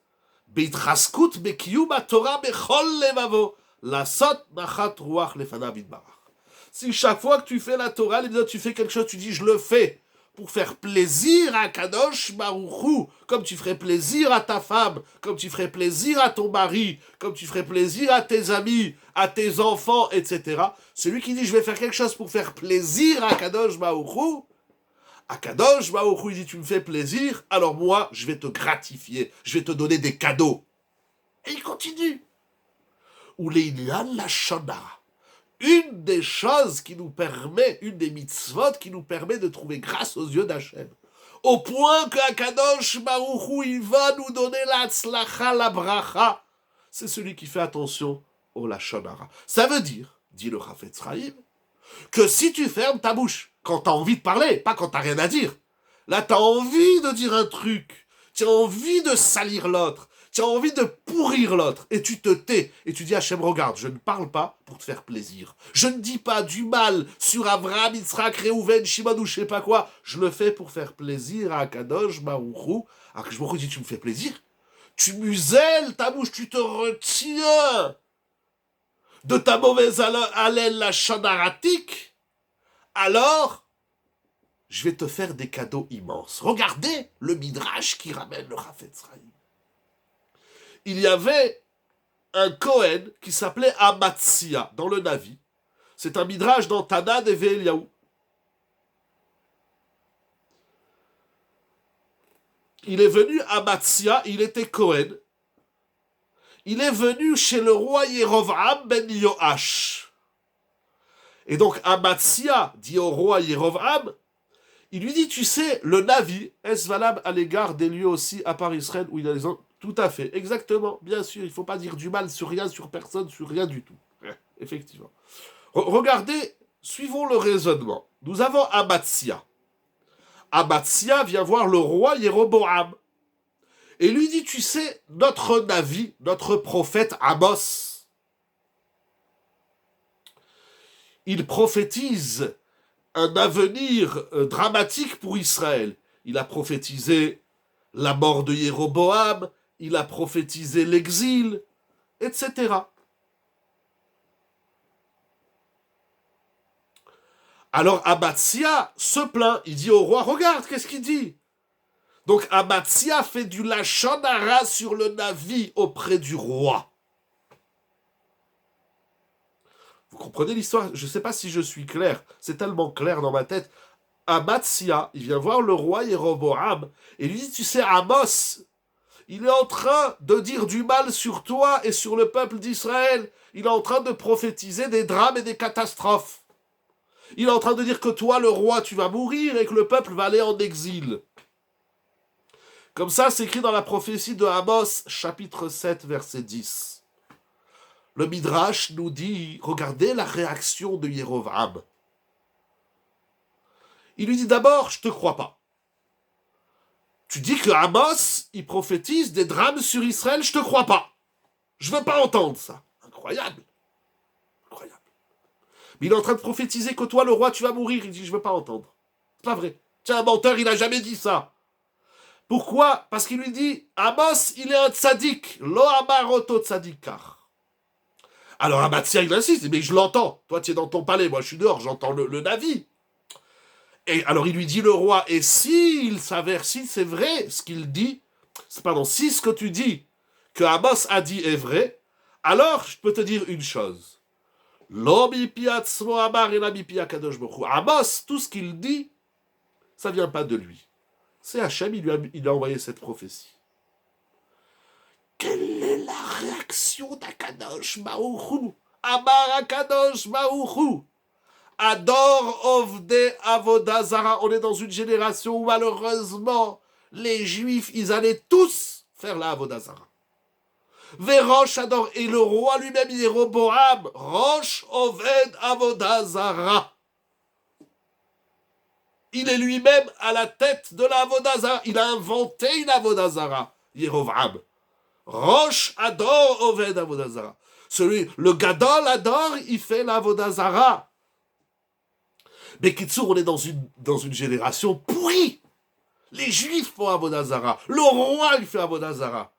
[SPEAKER 1] Beitraskut bekiyum haTorah bechol levavo, lasot machat ruach lefanav yitbarach. Si chaque fois que tu fais la Torah, tu fais quelque chose, tu dis je le fais pour faire plaisir à Kadosh Baruch Hu, comme tu ferais plaisir à ta femme, comme tu ferais plaisir à ton mari, comme tu ferais plaisir à tes amis, à tes enfants, etc. Celui qui dit je vais faire quelque chose pour faire plaisir à Kadosh Baruch Hu, à Kadosh Baruch Hu, il dit tu me fais plaisir, alors moi je vais te gratifier, je vais te donner des cadeaux. Et il continue. Ou leïlan la shona. Une des choses qui nous permet, une des mitzvot qui nous permet de trouver grâce aux yeux d'Hachem. Au point que Akadosh Baruch Hu, il va nous donner la tzlacha, la bracha. C'est celui qui fait attention au lashon hara. Ça veut dire, dit le Chafetz Chaim, que si tu fermes ta bouche, quand tu as envie de parler, pas quand tu n'as rien à dire, là tu as envie de dire un truc, tu as envie de salir l'autre, tu as envie de pourrir l'autre, et tu te tais, et tu dis à Hachem, regarde, je ne parle pas pour te faire plaisir. Je ne dis pas du mal sur Avraham, Yitzhak, Réhouven, Shimon ou je sais pas quoi. Je le fais pour faire plaisir à Akadosh Baruch Hu. Akadosh Baruch Hu dit, tu me fais plaisir. Tu muselles ta bouche, tu te retiens de ta mauvaise haleine, la chanaratique. Alors, je vais te faire des cadeaux immenses. Regardez le midrash qui ramène le Chafetz Chaim. Il y avait un Kohen qui s'appelait Amatsia dans le Navi. C'est un midrash dans Tana de Eliyahu. Il est venu Amatsia, il était Kohen. Il est venu chez le roi Yerovam ben Yoash. Et donc Amatsia dit au roi Yerovam, il lui dit, tu sais, le Navi, est-ce valable à l'égard des lieux aussi à part Israël où il y a des hommes? Tout à fait, exactement, bien sûr, il ne faut pas dire du mal sur rien, sur personne, sur rien du tout. Effectivement. Regardez, suivons le raisonnement. Nous avons Amatsia. Amatsia vient voir le roi Jéroboam. Et lui dit, tu sais, notre Navi, notre prophète Amos, il prophétise un avenir dramatique pour Israël. il a prophétisé la mort de Jéroboam, il a prophétisé l'exil, etc. Alors Amatsia se plaint, il dit au roi, regarde, qu'est-ce qu'il dit? Donc Amatsia fait du lachon hara sur le Navi auprès du roi. Vous comprenez l'histoire? Je ne sais pas si je suis clair, c'est tellement clair dans ma tête. Amatsia, il vient voir le roi Jéroboam et lui dit, tu sais, Amos, il est en train de dire du mal sur toi et sur le peuple d'Israël. Il est en train de prophétiser des drames et des catastrophes. Il est en train de dire que toi, le roi, tu vas mourir et que le peuple va aller en exil. Comme ça, c'est écrit dans la prophétie de Amos, chapitre 7, verset 10. Le Midrash nous dit, regardez la réaction de Jéroboam. Il lui dit d'abord, je te crois pas. Tu dis que Amos, il prophétise des drames sur Israël, je te crois pas. Je veux pas entendre ça. Incroyable. Incroyable. Mais il est en train de prophétiser que toi, le roi, tu vas mourir. Il dit, je veux pas entendre. C'est pas vrai. Tiens, un menteur, il n'a jamais dit ça. Pourquoi? Parce qu'il lui dit, Amos, il est un tzaddik. Lo amaroto tzaddikar. Alors Amatsia, il insiste, mais je l'entends. Toi, tu es dans ton palais, moi, je suis dehors, j'entends le Navi. Et alors il lui dit, le roi, et s'il s'avère, si c'est vrai ce qu'il dit, pardon, si ce que tu dis, que Amos a dit est vrai, alors je peux te dire une chose. Amos, tout ce qu'il dit, ça vient pas de lui. C'est Hachem, il a envoyé cette prophétie. Quelle est la réaction d'Akadosh Baruch Hu? Amar Akadosh Baruch Hu. Adore Ovde Avodazara. On est dans une génération où malheureusement, les Juifs, ils allaient tous faire la Avodazara. Véroche adore, et le roi lui-même, Jéroboam, Rosh Oved Avodazara. Il est lui-même à la tête de la Avodazara. Il a inventé une Avodazara, Jéroboam. Rosh adore Oved Avodazara. Le Gadol adore, il fait la Avodazara. Mais Kitsour, on est dans une génération pourrie. Les Juifs font Avodazara. Le roi, il fait Avodazara.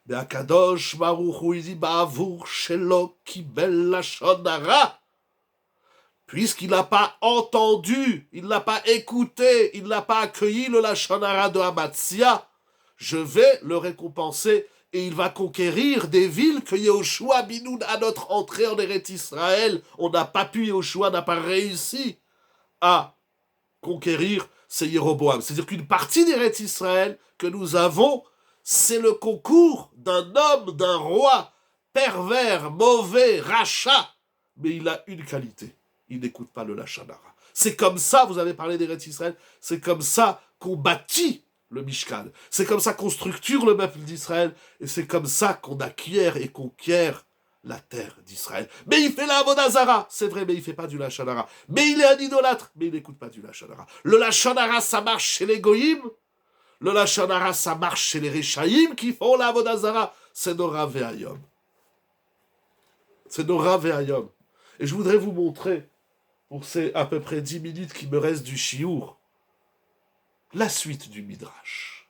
[SPEAKER 1] Mais Akadosh Baruch Hu, il dit, Ba'avour shelo kibel lashon hara. Puisqu'il n'a pas entendu, il n'a pas écouté, il n'a pas accueilli le lashon hara de Amatsia, je vais le récompenser et il va conquérir des villes que Yehoshua Binoun, à notre entrée en Eretz Israël, on n'a pas pu, Yehoshua n'a pas réussi à conquérir, c'est Jéroboam. C'est-à-dire qu'une partie d'Eretz Israël que nous avons, c'est le concours d'un homme, d'un roi pervers, mauvais, rachat, mais il a une qualité. Il n'écoute pas le lashon hara. C'est comme ça, vous avez parlé d'Eretz Israël, c'est comme ça qu'on bâtit le Mishkan. C'est comme ça qu'on structure le peuple d'Israël, et c'est comme ça qu'on acquiert et conquiert la terre d'Israël. Mais il fait la Avodazara, c'est vrai, mais il ne fait pas du lashon hara. Mais il est un idolâtre, mais il n'écoute pas du lashon hara. Le lashon hara, ça marche chez les goïms. Le lashon hara, ça marche chez les Réchaïm qui font la Avodazara. C'est Nora Ve'ayom. C'est Nora Ve'ayom. Et je voudrais vous montrer, pour ces à peu près 10 minutes qui me restent du chiour, la suite du Midrash.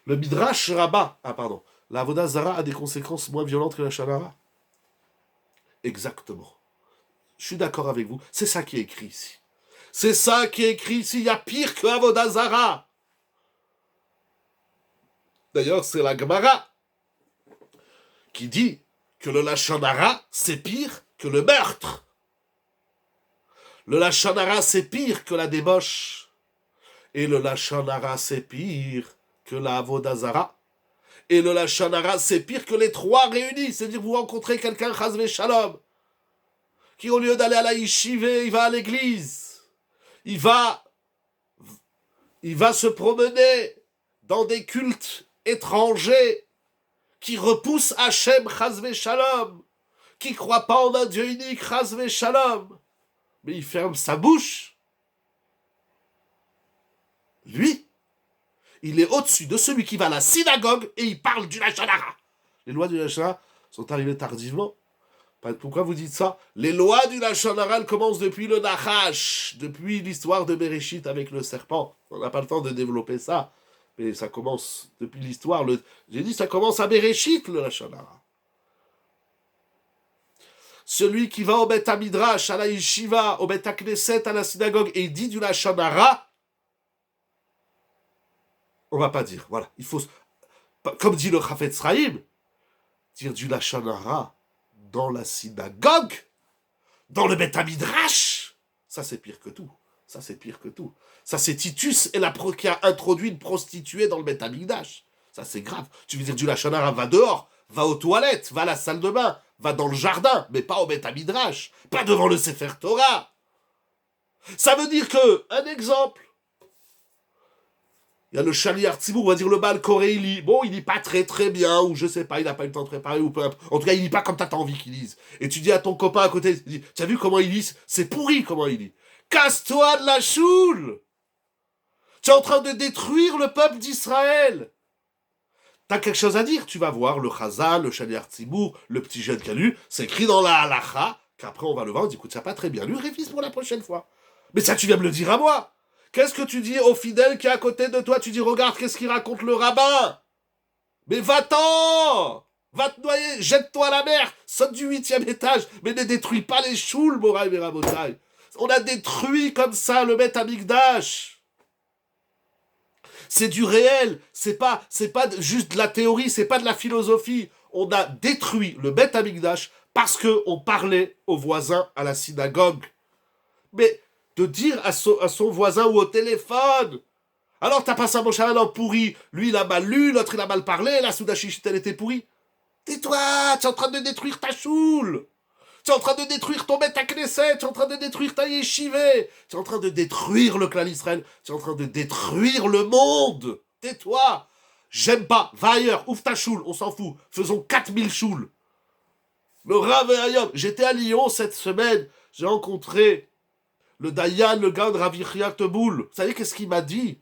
[SPEAKER 1] Le Midrash Rabbah, la Avodazara a des conséquences moins violentes que la lashon hara. Exactement. Je suis d'accord avec vous. C'est ça qui est écrit ici. C'est ça qui est écrit ici. Il y a pire que Avodazara. D'ailleurs, c'est la Gemara qui dit que le lashon hara, c'est pire que le meurtre. Le lashon hara, c'est pire que la débauche. Et le lashon hara, c'est pire que la Avodazara. Et le lashon hara, c'est pire que les trois réunis. C'est-à-dire, vous rencontrez quelqu'un, chas v'shalom, qui au lieu d'aller à la yeshiva, il va à l'église. Il va se promener dans des cultes étrangers qui repoussent Hachem, chas v'shalom, qui ne croient pas en un Dieu unique, chas v'shalom. Mais il ferme sa bouche. Lui, il est au-dessus de celui qui va à la synagogue et il parle du lashon hara. Les lois du lashon hara sont arrivées tardivement. Pourquoi vous dites ça? Les lois du Lachon Hara commencent depuis le Nachash, depuis l'histoire de Bereshit avec le serpent. On n'a pas le temps de développer ça, mais ça commence depuis l'histoire. J'ai dit ça commence à Bereshit, le Lachon Hara. Celui qui va au Beth Midrash, à la Yeshiva, au Beth Knesset, à la synagogue, et dit du Lachon Hara, on va pas dire. Voilà, il faut, comme dit le Chafetz Chaim, dire du Lachon Hara dans la synagogue, dans le Beth Midrash, ça c'est pire que tout. Ça c'est pire que tout. Ça c'est Titus qui a introduit une prostituée dans le Beth Midrash. Ça c'est grave. Tu veux dire du Lachon Hara, va dehors, va aux toilettes, va à la salle de bain, va dans le jardin, mais pas au Beth Midrash, pas devant le Sefer Torah. Ça veut dire que, un exemple, il y a le Shaliach Tzibur, on va dire le Baal Koré, il lit. Bon, il lit pas très très bien, ou je sais pas, il n'a pas eu le temps de préparer, ou peu importe. En tout cas, il lit pas comme t'as envie qu'il lise. Et tu dis à ton copain à côté, tu as vu comment il lit? C'est pourri comment il lit. Casse-toi de la choule! Tu es en train de détruire le peuple d'Israël. T'as quelque chose à dire? Tu vas voir le Chazal, le Shaliach Tzibur, le petit jeune qui a lu, c'est écrit dans la halacha, qu'après on va le voir, on dit écoute, ça n'a pas très bien lu, révise pour la prochaine fois. Mais ça, tu viens me le dire à moi. Qu'est-ce que tu dis au fidèle qui est à côté de toi? Tu dis, regarde, qu'est-ce qu'il raconte le rabbin? Mais va-t'en! Va te noyer, jette-toi à la mer, saute du 8e étage, mais ne détruis pas les choules, Moraï et Rabotai. On a détruit comme ça le Beth Amikdash. C'est du réel, c'est pas juste de la théorie, c'est pas de la philosophie. On a détruit le Beth Amikdash parce qu'on parlait aux voisins à la synagogue. Mais de dire à son voisin ou au téléphone. Alors t'as pas ça mon cher pourri, lui il a mal lu, l'autre il a mal parlé, la Souda Chichit elle était pourrie. Tais-toi, tu es en train de détruire ta choule. Tu es en train de détruire ton Beth Knesset, tu es en train de détruire ta yeshivé, tu es en train de détruire le clan Israël, tu es en train de détruire le monde. Tais-toi. J'aime pas, va ailleurs, ouvre ta choule, on s'en fout. Faisons 4000 choules. Le Rav Ayom, j'étais à Lyon cette semaine, j'ai rencontré le Dayan, le gars de Ravichia Teboul. Vous savez qu'est-ce qu'il m'a dit?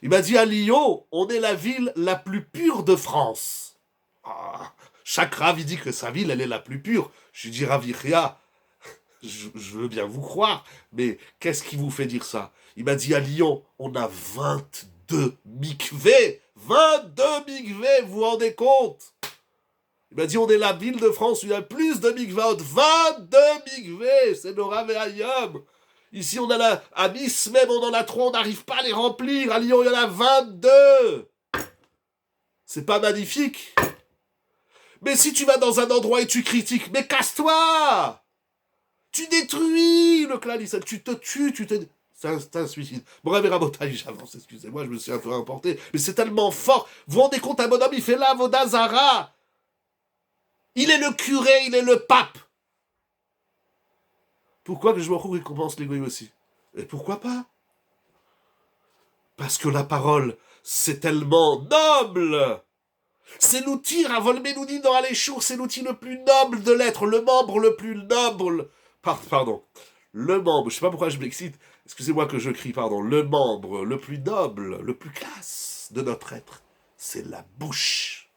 [SPEAKER 1] Il m'a dit à Lyon, on est la ville la plus pure de France. Ah, chaque Rav, il dit que sa ville, elle est la plus pure. Je lui dis, Ravichia, je veux bien vous croire, mais qu'est-ce qui vous fait dire ça? Il m'a dit à Lyon, on a 22 mikvés. 22 mikvés, vous vous rendez compte? Il m'a dit, on est la ville de France où il y a plus de mikvaot. 22 mikvés, c'est le Rav Ayom. Ici, on en a, à Nice même, on en a 3, on n'arrive pas à les remplir. À Lyon, il y en a 22. C'est pas magnifique? Mais si tu vas dans un endroit et tu critiques, mais casse-toi! Tu détruis le clan Israël, tu te tues, c'est un suicide. Bref, Rabotai, j'avance, excusez-moi, je me suis un peu emporté, mais c'est tellement fort. Vous vous rendez compte, un bonhomme, il fait la Vodazara. Il est le curé, il est le pape. Pourquoi que je me récompense les goyim aussi? Et pourquoi pas? Parce que la parole, c'est tellement noble. C'est l'outil, Rav Menouni dans Aléchour, c'est l'outil le plus noble de l'être, le membre le plus noble. Pardon. Le membre, je sais pas pourquoi je m'excite, excusez-moi que je crie, pardon. Le membre le plus noble, le plus classe de notre être, c'est la bouche.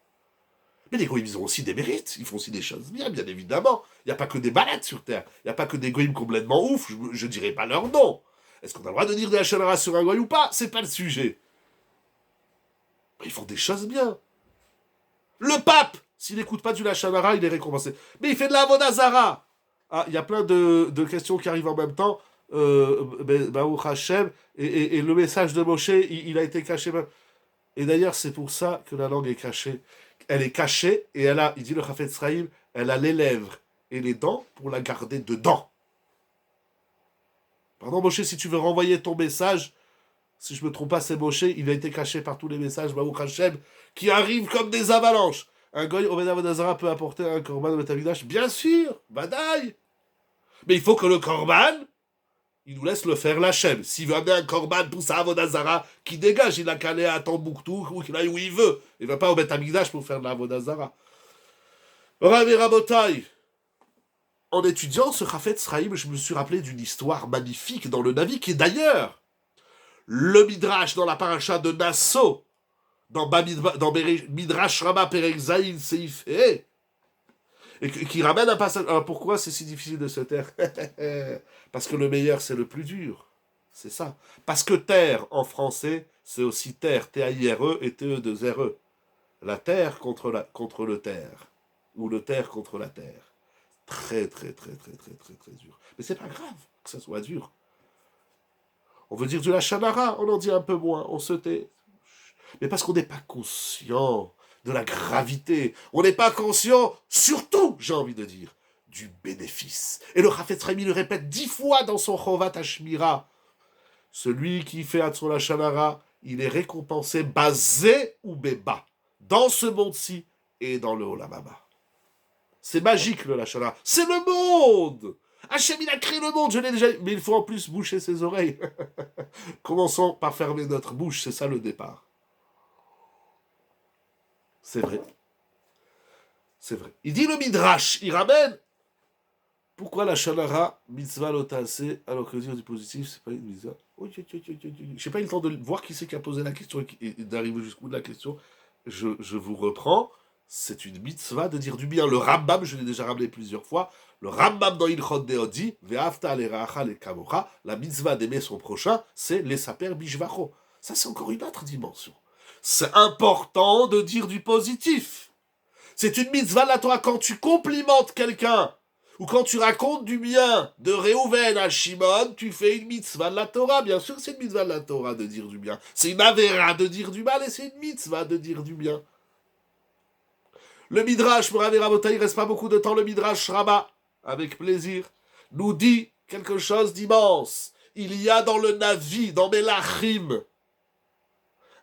[SPEAKER 1] Mais les goïms, ils ont aussi des mérites, ils font aussi des choses bien évidemment. Il n'y a pas que des malades sur Terre, il n'y a pas que des goïms complètement ouf, je ne dirai pas leur nom. Est-ce qu'on a le droit de dire de la chaleur sur un goïm ou pas? C'est pas le sujet. Mais ils font des choses bien. Le pape, s'il n'écoute pas du Lachon Hara, il est récompensé. Mais il fait de la Avodazara. Ah, il y a plein de questions qui arrivent en même temps. Baruch Hashem, et le message de Moshe, il a été caché. Et d'ailleurs, c'est pour ça que la langue est cachée. Elle est cachée, et elle a, il dit le Chafetz Chaim, elle a les lèvres et les dents pour la garder dedans. Pardon, Moshe, si tu veux renvoyer ton message, si je me trompe pas, c'est Moshe, il a été caché par tous les messages, Baruch Hashem, qui arrivent comme des avalanches. Un goy, Obed Avodazara, peut apporter un korban au Beth Amikdash? Bien sûr, badaï. Mais il faut que le korban, il nous laisse le faire l'Hachem. S'il veut amener un korban pour sa Avodazara, qui dégage, il a qu'à aller à Tombouctou, ou qu'il aille où il veut. Il ne va pas au Beth Amikdash pour faire de la Avodazara. Rav et Rabotai, en étudiant ce Chafetz Chaim, je me suis rappelé d'une histoire magnifique dans le Navi, qui est d'ailleurs le Midrash dans la paracha de Nassau, dans Midrash Rabbah Perek Zayin Seif Et qui ramène un passage. Alors pourquoi c'est si difficile de se taire? Parce que le meilleur, c'est le plus dur. C'est ça. Parce que terre, en français, c'est aussi terre, T-A-I-R-E et T-E-2-R-E. La terre contre le terre. Ou le terre contre la terre. Très, très, très, très, très, très, très dur. Mais c'est pas grave que ça soit dur. On veut dire du lachanara, on en dit un peu moins, on se tait. Mais parce qu'on n'est pas conscient de la gravité. On n'est pas conscient, surtout, j'ai envie de dire, du bénéfice. Et le Chafetz Chaim le répète 10 fois dans son Chovat Hashmira. Celui qui fait Hatzon Lachanara, il est récompensé basé ou béba, dans ce monde-ci et dans le Olam Haba. C'est magique le Lachanara. C'est le monde. Hachem, il a créé le monde, je l'ai déjà dit. Mais il faut en plus boucher ses oreilles. Commençons par fermer notre bouche, c'est ça le départ. C'est vrai. C'est vrai. Il dit le Midrash, il ramène. Pourquoi la Shanara, mitzvah lotasé, alors que dire du positif, c'est pas une mitzvah? Je n'ai pas eu le temps de voir qui c'est qui a posé la question et d'arriver jusqu'au bout de la question. Je vous reprends. C'est une mitzvah de dire du bien. Le Rambam, je l'ai déjà ramené plusieurs fois. Le Rambam dans Ilchot Deodi, Ve'afta ale'racha le'kamocha, la mitzvah d'aimer son prochain, c'est les saper bishvacho. Ça, c'est encore une autre dimension. C'est important de dire du positif. C'est une mitzvah de la Torah. Quand tu complimentes quelqu'un, ou quand tu racontes du bien de Réhouven à Shimon, tu fais une mitzvah de la Torah. Bien sûr, c'est une mitzvah de la Torah de dire du bien. C'est une avéra de dire du mal et c'est une mitzvah de dire du bien. Le Midrash, pour Rav Rabotai, il ne reste pas beaucoup de temps. Le Midrash Rabbah, avec plaisir, nous dit quelque chose d'immense. Il y a dans le Navi, dans Melachim,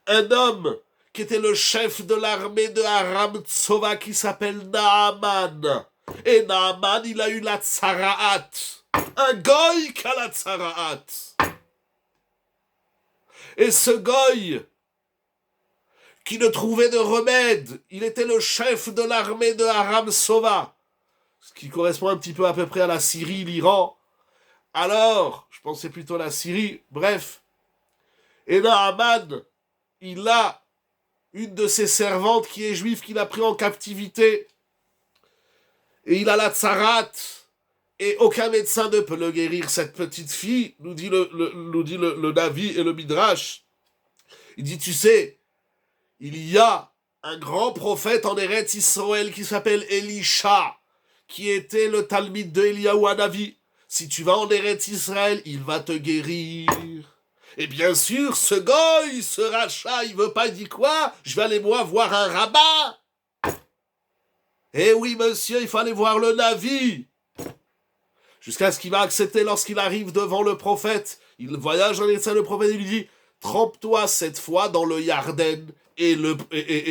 [SPEAKER 1] un homme qui était le chef de l'armée de Aram Tsova qui s'appelle Naaman. Et Naaman, il a eu la tsaraat. Un goy qui a la tsaraat. Et ce goy, qui ne trouvait de remède, il était le chef de l'armée de Aram Sova, ce qui correspond un petit peu à peu près à la Syrie, l'Iran. Alors, je pensais plutôt à la Syrie, bref. Et Naaman, il a une de ses servantes qui est juive, qu'il a pris en captivité. Et il a la tsarat. Et aucun médecin ne peut le guérir, cette petite fille, nous dit le Navi et le Midrash. Il dit, tu sais, il y a un grand prophète en Eretz Israël qui s'appelle Elisha, qui était le Talmid de Eliyahu Hanavi. Si tu vas en Eretz Israël, il va te guérir. Et bien sûr, ce goy, ce rachat, il veut pas, il dit quoi? Je vais aller moi voir un rabbin. Eh oui, monsieur, il faut aller voir le Navi. Jusqu'à ce qu'il va accepter lorsqu'il arrive devant le prophète. Il voyage en Israël, le prophète, il lui dit, trempe-toi cette fois dans le Yarden. Et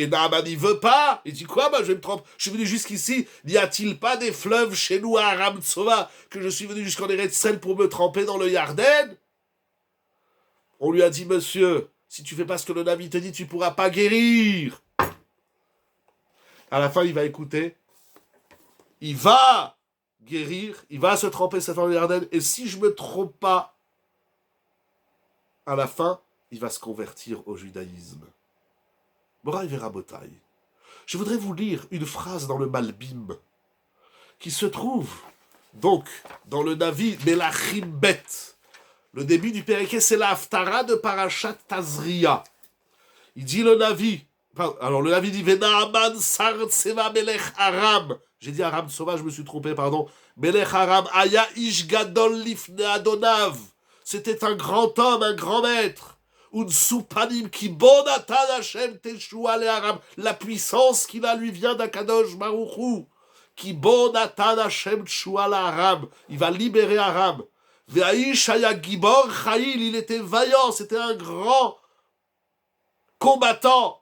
[SPEAKER 1] Naaman, il veut pas. Il dit quoi? Bah, je vais me tromper. Je suis venu jusqu'ici. N'y a-t-il pas des fleuves chez nous à Aram Tsova que je suis venu jusqu'en Eretz Israël pour me tremper dans le Yarden? On lui a dit, monsieur, si tu fais pas ce que le Navi te dit, tu pourras pas guérir. À la fin, il va écouter. Il va guérir. Il va se tremper cette fois dans le Yarden. Et si je me trompe pas, à la fin, il va se convertir au judaïsme. Moraï Verabotai. Je voudrais vous lire une phrase dans le Malbim qui se trouve donc dans le Navi Melachim Bet. Le début du Périké, c'est la Haftara de Parashat Tazria. Il dit le Navi. Alors le Navi dit Venaaman Sar Tseva Melech Aram. J'ai dit Aram Sova, je me suis trompé, pardon. Melech Aram Aya Ish Gadol Lifne Adonav. C'était un grand homme, un grand maître. Unsupanim ki bonatan Hashem Teshua le Aram. La puissance qu'il a lui vient d'Akadosh Baruch Hu. Ki bonatan Hashem Teshua le Aram. Il va libérer Aram. Ve'aish haya gibor chayil. Il était vaillant, c'était un grand combattant.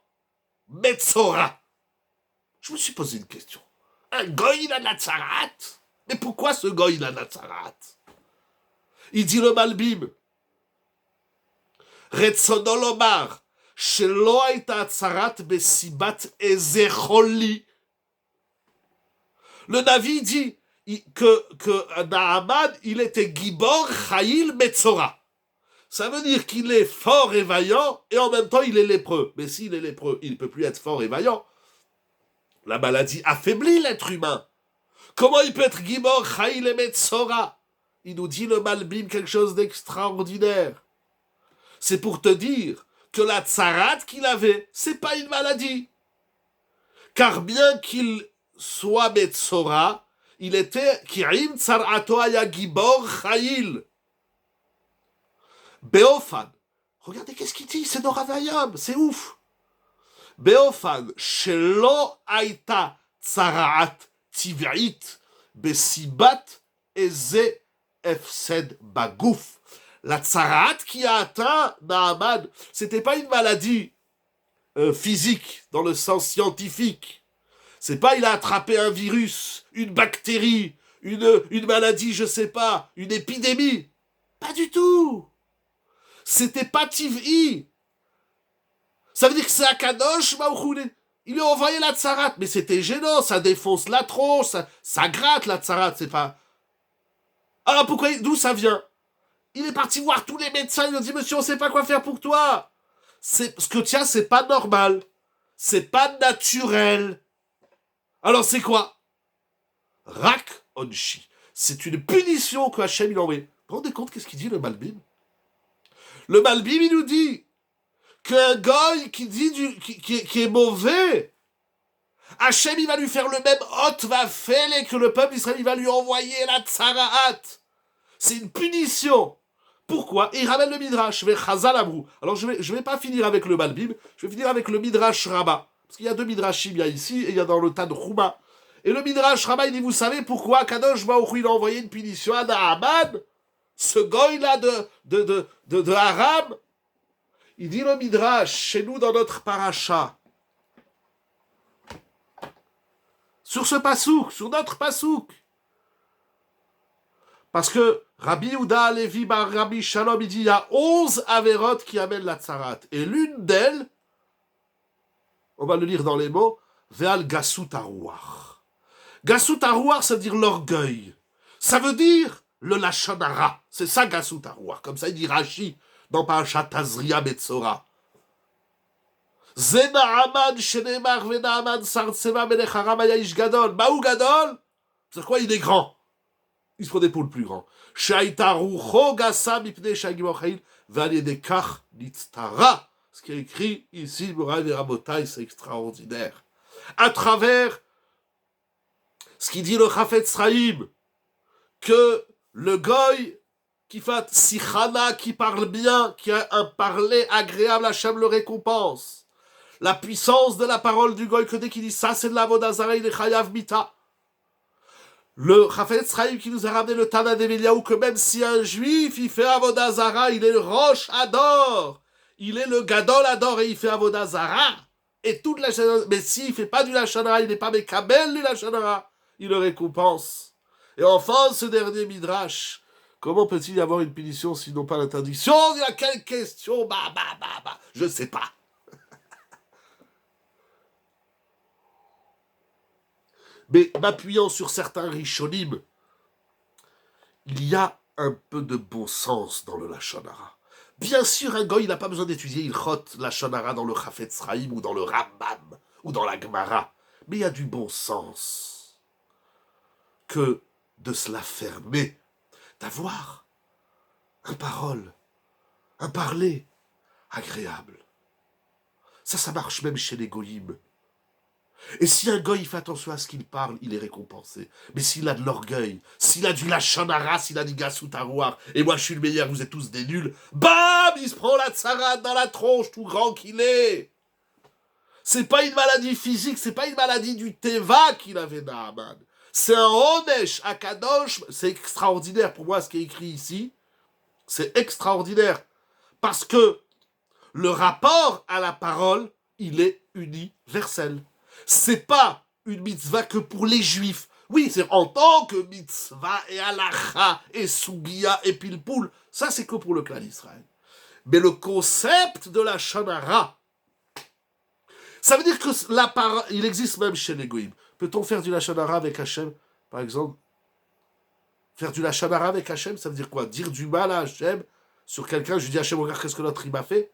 [SPEAKER 1] Metzora. Je me suis posé une question. Un goy, il a de la tsarat. Mais pourquoi ce goy, il a de la tsarat? Il dit le Malbim. Retzono lomar, shelo haita tsarat besibat ezecholi. Le Navi dit que Naaman, il était Gibor Chayil Metzora. Ça veut dire qu'il est fort et vaillant, et en même temps, il est lépreux. Mais s'il est lépreux, il ne peut plus être fort et vaillant. La maladie affaiblit l'être humain. Comment il peut être Gibor Chaïl et Metzora? Il nous dit le Malbim quelque chose d'extraordinaire. C'est pour te dire que la tsarat qu'il avait, c'est pas une maladie. Car bien qu'il soit Metzora, il était Kirim Tsarato Aya Gibor Chaïl. Beofan. Regardez qu'est-ce qu'il dit, c'est Noravayam, c'est ouf. Beofan, Shelo Aita Tsaraat Tiv'it, Besibat Eze Efsed Bagouf. La tsaraat qui a atteint Naaman, c'était pas une maladie physique dans le sens scientifique. C'est pas il a attrapé un virus, une bactérie, une maladie, je sais pas, une épidémie. Pas du tout. C'était pas Tiv'i. Ça veut dire que c'est Akadosh Baruch. Il lui a envoyé la tsarat, mais c'était gênant, ça défonce la tronche, ça gratte la tsarat, c'est pas... Alors pourquoi, d'où ça vient? Il est parti voir tous les médecins, il a dit, monsieur, on sait pas quoi faire pour toi. Ce que tu as, c'est pas normal. C'est pas naturel. Alors c'est quoi? Rak Onshi. C'est une punition que Hachem il a envoyée. Vous vous rendez compte qu'est-ce qu'il dit le Malbim? Le Malbim, il nous dit qu'un goy qui dit qui est mauvais, Hachem il va lui faire le même hot va faire que le peuple Israël il va lui envoyer la tsaraat. C'est une punition. Pourquoi? Et il ramène le Midrash, alors je vais pas finir avec le Malbim, je vais finir avec le Midrash Rabbah. Parce qu'il y a deux Midrashim, il y a ici et il y a dans le Tan Chouma. Et le Midrash Rabbah, il dit, vous savez pourquoi Kadosh Baruch Hu, il a envoyé une punition à Naaman, ce goy-là de Aram? Il dit le Midrash, chez nous dans notre paracha, sur ce pasouk, sur notre pasouk. Parce que Rabbi Yehuda Levi bar Rabbi Shalom, il dit, il y a 11 averot qui amènent la tsarat. Et l'une d'elles, on va le lire dans les mots, Ve'al Gasut Aruach. Gasut Aruach, ça veut dire l'orgueil. Ça veut dire le Lashon Hara. C'est ça Gasut Aruach. Comme ça, il dit Rashi dans Parashat Tazria Metzora. Ze Naaman shenemar ve Naaman sartseva melech Aram haya ish gadol. Baou gadol? C'est quoi? Il est grand. Il se prenait pour le plus grand. Shaita rucho gasa mipnei shagimor chail ve'al yedei kach nitztara. Ce qui est écrit ici, Morav et Rabotai, c'est extraordinaire. À travers ce qu'il dit le Chafetz Chaim, que le goy qui fait sichana, qui parle bien, qui a un parler agréable, Hachem le récompense. La puissance de la parole du goy, que dès qu'il dit ça, c'est de la vodazara, il est chayav mita. Le Chafetz Chaim qui nous a ramené le Tana d'Eveliaou, que même si un juif, il fait avodazara, il est le roche adore. Il est le gadol adore et il fait avodazara. Et toute la Shana, mais s'il fait pas du Lachonara, il n'est pas Mekabel du Lachonara, il le récompense. Et enfin, ce dernier Midrash, comment peut-il y avoir une punition sinon pas l'interdiction? Il y a quelle question? Je sais pas. Mais m'appuyant sur certains Rishonim, il y a un peu de bon sens dans le Lachonara. Bien sûr, un goy, il n'a pas besoin d'étudier il chote la Shonara dans le Chafetz Chaim ou dans le Rambam ou dans la Gemara. Mais il y a du bon sens que de se la fermer, d'avoir un parler agréable. Ça marche même chez les goyim. Et si un goy fait attention à ce qu'il parle, il est récompensé. Mais s'il a de l'orgueil, s'il a du lachonara, s'il a du gassout arouar, et moi je suis le meilleur, vous êtes tous des nuls, bam, il se prend la tsarade dans la tronche, tout grand qu'il est. C'est pas une maladie physique, c'est pas une maladie du teva qu'il avait Naaman. C'est un onesh, akadosh, c'est extraordinaire pour moi ce qui est écrit ici. C'est extraordinaire. Parce que le rapport à la parole, il est universel. C'est pas une mitzvah que pour les juifs. Oui, c'est en tant que mitzvah et halacha et sugia et pilpoul. Ça, c'est que pour le clan d'Israël. Mais le concept de la shonara, ça veut dire que la parole, il existe même chez les goïms. Peut-on faire du lachonara avec Hachem, par exemple? Faire du lachonara avec Hachem, ça veut dire quoi? Dire du mal à Hachem sur quelqu'un, je dis Hachem, regarde qu'est-ce que l'autre il m'a fait.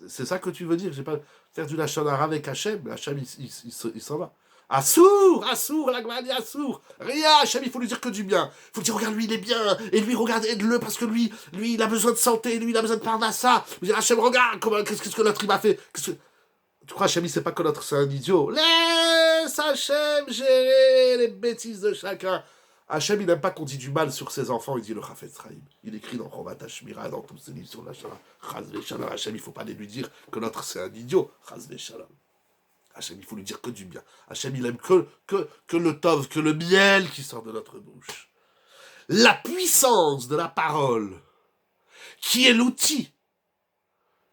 [SPEAKER 1] C'est ça que tu veux dire? J'ai pas faire du lachonara avec Hachem, Hachem il s'en va. Assour, la Gemara dit Assour. Rien, Hachem, il faut lui dire que du bien. Il faut lui dire, regarde, lui, il est bien. Et lui, regarde, aide-le parce que lui, il a besoin de santé, lui, il a besoin de parnassa. Vous dire, Hachem, regarde, qu'est-ce que l'autre, il m'a fait. Tu crois, Hachem, il sait pas que l'autre, c'est un idiot. Laisse Hachem gérer les bêtises de chacun. Hachem, il n'aime pas qu'on dise du mal sur ses enfants, il dit le Chafetz Chaim. Il écrit dans Chovat HaShmira, dans tous ses livres sur la Shara. Chaz v'shalom, Hachem, il ne faut pas aller lui dire que l'autre, c'est un idiot. Chaz v'shalom. Hachem, il faut lui dire que du bien. Hachem, il aime que le tov, que le miel qui sort de notre bouche. La puissance de la parole, qui est l'outil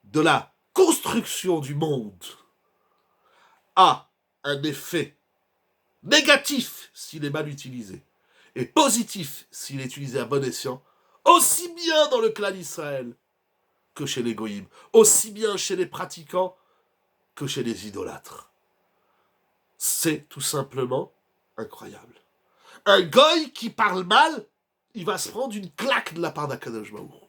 [SPEAKER 1] de la construction du monde, a un effet négatif s'il est mal utilisé, et positif s'il est utilisé à bon escient, aussi bien dans le clan d'Israël que chez les goïms, aussi bien chez les pratiquants que chez les idolâtres. C'est tout simplement incroyable. Un goy qui parle mal, il va se prendre une claque de la part d'Akadosh Baruch Hu.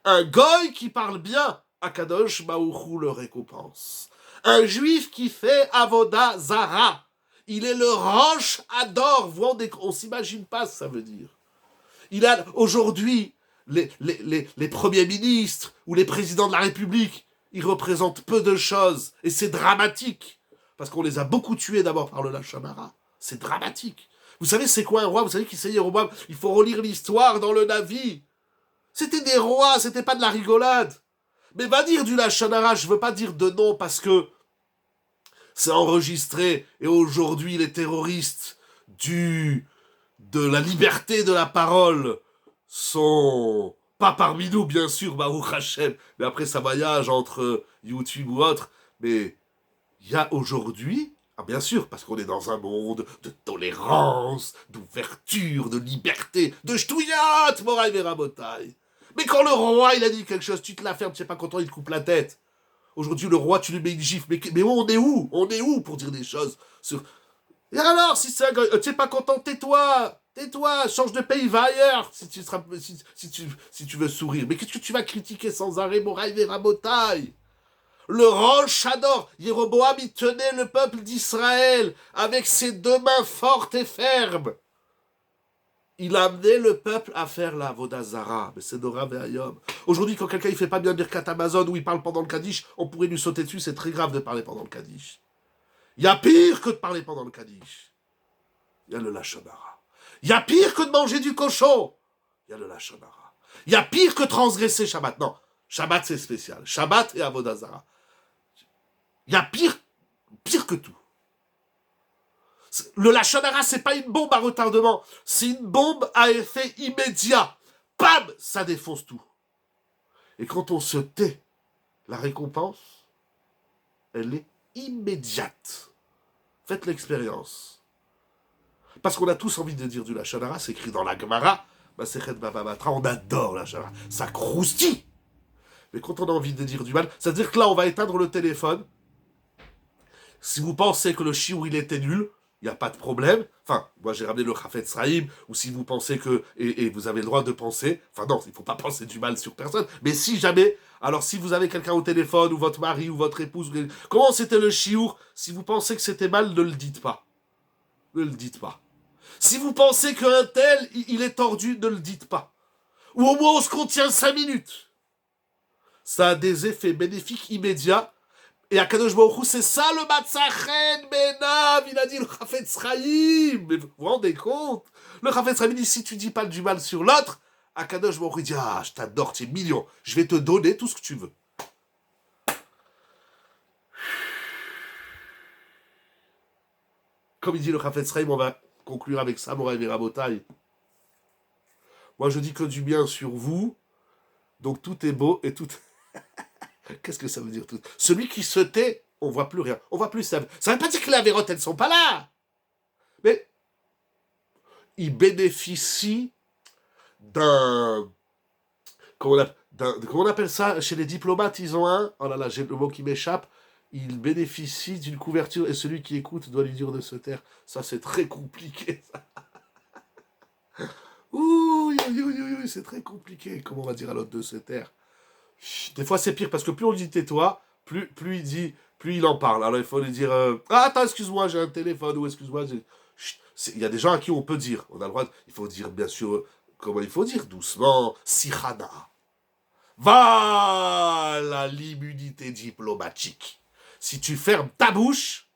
[SPEAKER 1] Un goy qui parle bien, Akadosh Baruch Hu le récompense. Un juif qui fait Avoda Zara, il est le Rosh Hador. On ne s'imagine pas ce que ça veut dire. Il a aujourd'hui les premiers ministres ou les présidents de la République, ils représentent peu de choses et c'est dramatique. Parce qu'on les a beaucoup tués d'abord par le Lachon Hara. C'est dramatique. Vous savez c'est quoi un roi? Vous savez qui c'est Jéroboam? Il faut relire l'histoire dans le Navi. C'était des rois, c'était pas de la rigolade. Mais va dire du Lachon Hara, je veux pas dire de nom parce que c'est enregistré et aujourd'hui les terroristes de la liberté de la parole sont pas parmi nous, bien sûr, Baruch Hashem, mais après ça voyage entre YouTube ou autre, mais il y a aujourd'hui, bien sûr, parce qu'on est dans un monde de tolérance, d'ouverture, de liberté, de ch'touillat, Moraï Verabotaï. Mais quand le roi, il a dit quelque chose, tu te la fermes, tu n'es pas content, il te coupe la tête. Aujourd'hui, le roi, tu lui mets une gifle. Mais on est où? On est où pour dire des choses sur... Et alors, si c'est un gars, tu n'es pas content, tais-toi, change de pays, va ailleurs, si tu veux sourire. Mais qu'est-ce que tu vas critiquer sans arrêt, Moraï Verabotaï? Le Rosh Hador, Jéroboam, il tenait le peuple d'Israël avec ses deux mains fortes et fermes. Il a amené le peuple à faire la Avoda Zara, mais c'est Dora Ve'ayom. Aujourd'hui, quand quelqu'un ne fait pas bien Birkat Amazon ou il parle pendant le Kaddish, on pourrait lui sauter dessus, c'est très grave de parler pendant le Kaddish. Il y a pire que de parler pendant le Kaddish. Il y a le Lachon Hara. Il y a pire que de manger du cochon. Il y a le Lachon Hara. Il y a pire que transgresser Shabbat. Non, Shabbat c'est spécial. Shabbat et Avoda Zara. Il y a pire que tout. Le Lachon Hara, c'est pas une bombe à retardement, c'est une bombe à effet immédiat. Bam, ça défonce tout. Et quand on se tait, la récompense, elle est immédiate. Faites l'expérience. Parce qu'on a tous envie de dire du Lachon Hara, c'est écrit dans la Gemara, Masechet Bava Batra, on adore la Lachon Hara, ça croustille. Mais quand on a envie de dire du mal, ça veut dire que là, on va éteindre le téléphone. Si vous pensez que le chiour, il était nul, il n'y a pas de problème. Enfin, moi j'ai ramené le Chafetz Chaim, ou si vous pensez que, et vous avez le droit de penser, enfin non, il ne faut pas penser du mal sur personne, mais si jamais, alors si vous avez quelqu'un au téléphone, ou votre mari, ou votre épouse, comment c'était le chiour? Si vous pensez que c'était mal, ne le dites pas. Ne le dites pas. Si vous pensez qu'un tel, il est tordu, ne le dites pas. Ou au moins on se contient 5 minutes. Ça a des effets bénéfiques immédiats. Et Akadosh Baruch Hu, c'est ça le Matzachen Benav, il a dit le Chafetz Chaim. Mais vous vous rendez compte? Le Chafetz Chaim dit, si tu dis pas du mal sur l'autre, Akadosh Baruch Hu dit, ah, je t'adore, tu es mignon, je vais te donner tout ce que tu veux. Comme il dit le Chafetz Chaim, on va conclure avec ça, Moraï Verabotaï. Moi, je dis que du bien sur vous, donc tout est beau et tout... Qu'est-ce que ça veut dire tout? Celui qui se tait, on voit plus rien. On voit plus ça. Ça veut pas dire que les avérotes, elles sont pas là. Mais il bénéficie d'un... Comment on appelle ça? Chez les diplomates, ils ont un... Oh là là, j'ai le mot qui m'échappe. Il bénéficie d'une couverture et celui qui écoute doit lui dire de se taire. Ça, c'est très compliqué, ça. Ouh, c'est très compliqué. Comment on va dire à l'autre de se taire? Des fois, c'est pire, parce que plus on lui dit tais-toi, plus il dit plus il en parle. Alors il faut lui dire ah, attends, excuse-moi, j'ai un téléphone, ou excuse-moi. Chut, il y a des gens à qui on peut dire. On a le droit, il faut dire, bien sûr, comment il faut dire, doucement, Sikhana. Voilà l'immunité diplomatique. Si tu fermes ta bouche,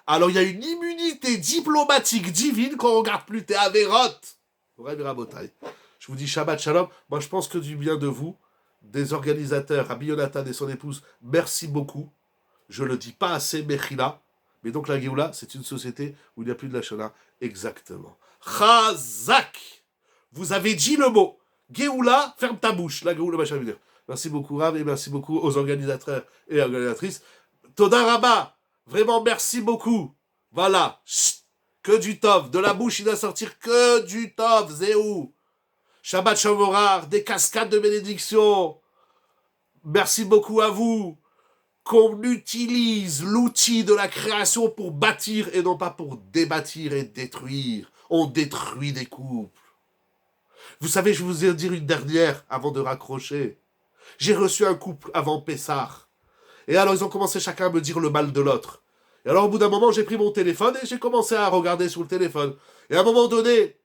[SPEAKER 1] alors il y a une immunité diplomatique divine qu'on ne regarde plus, t'es avérote. Je vous dis Shabbat Shalom. Moi, je pense que du bien de vous, des organisateurs, Rabbi Yonatan et son épouse, merci beaucoup. Je le dis pas assez, Mechila. Mais donc la Géoula, c'est une société où il n'y a plus de la Shana. Exactement. Chazak. Vous avez dit le mot. Géoula, ferme ta bouche. La Géoula, machin, dire. Merci beaucoup, Rav, et merci beaucoup aux organisateurs et organisatrices. Toda Rabba, vraiment merci beaucoup. Voilà. Chut. Que du tov. De la bouche, il va sortir que du tov. Zéou. Shabbat Shalom, des cascades de bénédiction. Merci beaucoup à vous. Qu'on utilise l'outil de la création pour bâtir et non pas pour débâtir et détruire. On détruit des couples. Vous savez, je vous ai dit une dernière avant de raccrocher. J'ai reçu un couple avant Pessah. Et alors ils ont commencé chacun à me dire le mal de l'autre. Et alors au bout d'un moment, j'ai pris mon téléphone et j'ai commencé à regarder sur le téléphone. Et à un moment donné,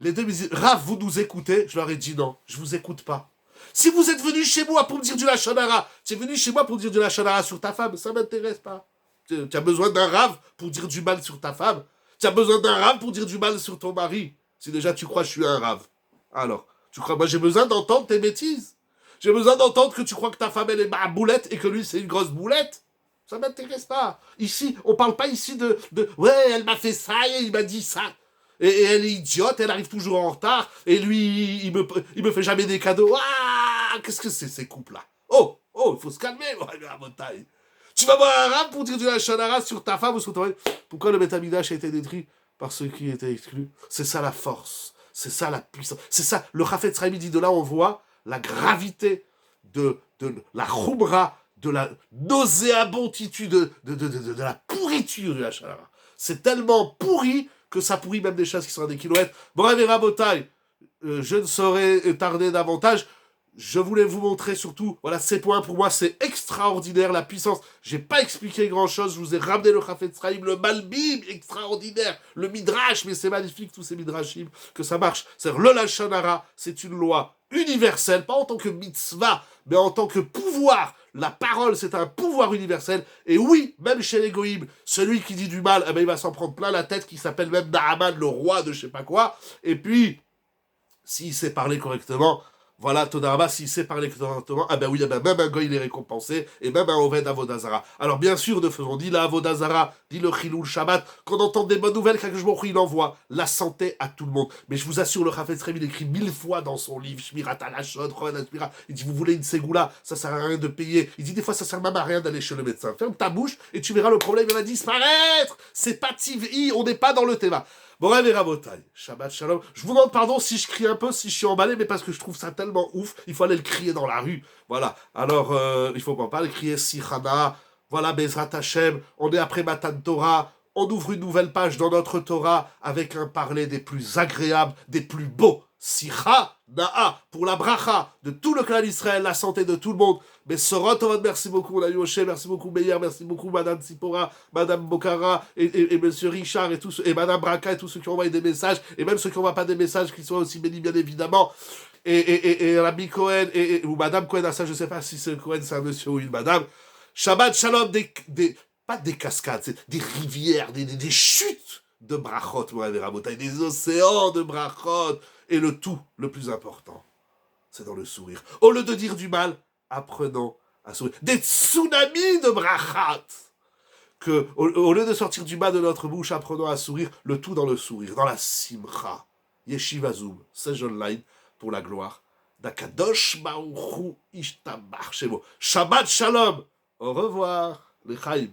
[SPEAKER 1] les deux me disent « Rav, vous nous écoutez ?» Je leur ai dit « Non, je vous écoute pas. » Si vous êtes venu chez moi pour me dire du Lachon Hara, tu es venu chez moi pour dire du Lachon Hara sur ta femme, ça m'intéresse pas. Tu as besoin d'un Rav pour dire du mal sur ta femme. Tu as besoin d'un Rav pour dire du mal sur ton mari. Si déjà tu crois que je suis un Rav. Alors, tu crois, moi j'ai besoin d'entendre tes bêtises. J'ai besoin d'entendre que tu crois que ta femme elle est ma boulette et que lui c'est une grosse boulette. Ça m'intéresse pas. Ici, on parle pas ici de ouais, elle m'a fait ça et il m'a dit ça. Et elle est idiote, elle arrive toujours en retard, et lui, il me fait jamais des cadeaux. Ah, qu'est-ce que c'est ces couples-là? Oh, il faut se calmer, la montagne. Tu vas voir un rap pour dire du Lachon Hara sur ta femme ou sur ton mari. Pourquoi le Beth Amikdash a été détruit? Par ceux qui étaient exclus. C'est ça la force, c'est ça la puissance. C'est ça, le Chafetz Chaim dit, de là on voit la gravité de la choumra, de la nauséabonditude, de la pourriture du Lachon Hara. C'est tellement pourri que ça pourrit même des choses qui sont à des kilomètres. Bref, et Rabotai, je ne saurais tarder davantage. Je voulais vous montrer surtout, voilà, ces points pour moi, c'est extraordinaire, la puissance. J'ai pas expliqué grand chose, je vous ai ramené le Chafetz Chaim, le Malbim, extraordinaire, le Midrash, mais c'est magnifique tous ces Midrashim, que ça marche. C'est-à-dire, le Lachon Hara, c'est une loi universelle, pas en tant que mitzvah, mais en tant que pouvoir. La parole, c'est un pouvoir universel. Et oui, même chez les goïms, celui qui dit du mal, eh ben, il va s'en prendre plein la tête, qui s'appelle même Naaman, le roi de je sais pas quoi. Et puis, s'il sait parler correctement, voilà, Todaraba, s'il sait parler correctement, ah ben oui, même un goy, il est récompensé, et même un Oved Avodazara. Alors bien sûr, ne faisons ni la Avodazara, ni le Chilul Shabbat, qu'on entende des bonnes nouvelles, qu'Akadosh Baruch Hu, il envoie la santé à tout le monde. Mais je vous assure, le Chafetz Chaim, il écrit 1000 fois dans son livre, Shmirat Alashon, Rohan Aspira, il dit, vous voulez une ségoula, ça sert à rien de payer. Il dit, des fois, ça sert même à rien d'aller chez le médecin. Ferme ta bouche, et tu verras le problème, il va disparaître. C'est pas TV, on n'est pas dans le Teva. Bon, et Rabotai, Shabbat Shalom. Je vous demande pardon si je crie un peu, si je suis emballé, mais parce que je trouve ça tellement ouf, il faut aller le crier dans la rue. Voilà. Alors, il faut pas le crier Sichana. Voilà, Bezrat Hashem. On est après Matan Torah. On ouvre une nouvelle page dans notre Torah avec un parler des plus agréables, des plus beaux. Sicha, Na'a, pour la bracha de tout le clan d'Israël, la santé de tout le monde. Mais Sorot, merci beaucoup, on a eu Oshe, merci beaucoup Meir, merci beaucoup Madame Tsipora, Madame Bokara, et Monsieur Richard, et tous, et Madame Braka, et tous ceux qui ont envoyé des messages, et même ceux qui n'envoient pas des messages, qui soient aussi bénis, bien évidemment. Et Rabbi Cohen, ou Madame Cohen, ça je sais pas si c'est Cohen, c'est un monsieur ou une madame. Shabbat Shalom, pas des cascades, c'est des rivières, des chutes de brachot, des océans de brachot. Et le tout, le plus important, c'est dans le sourire. Au lieu de dire du mal, apprenons à sourire. Des tsunamis de brachat. Au lieu de sortir du bas de notre bouche, apprenons à sourire, le tout dans le sourire, dans la simcha. Yeshiva Zoom, Sage Online, pour la gloire d'Akadosh Baruch Hu Ishtabach Shemo. Shabbat Shalom. Au revoir, les Chaim.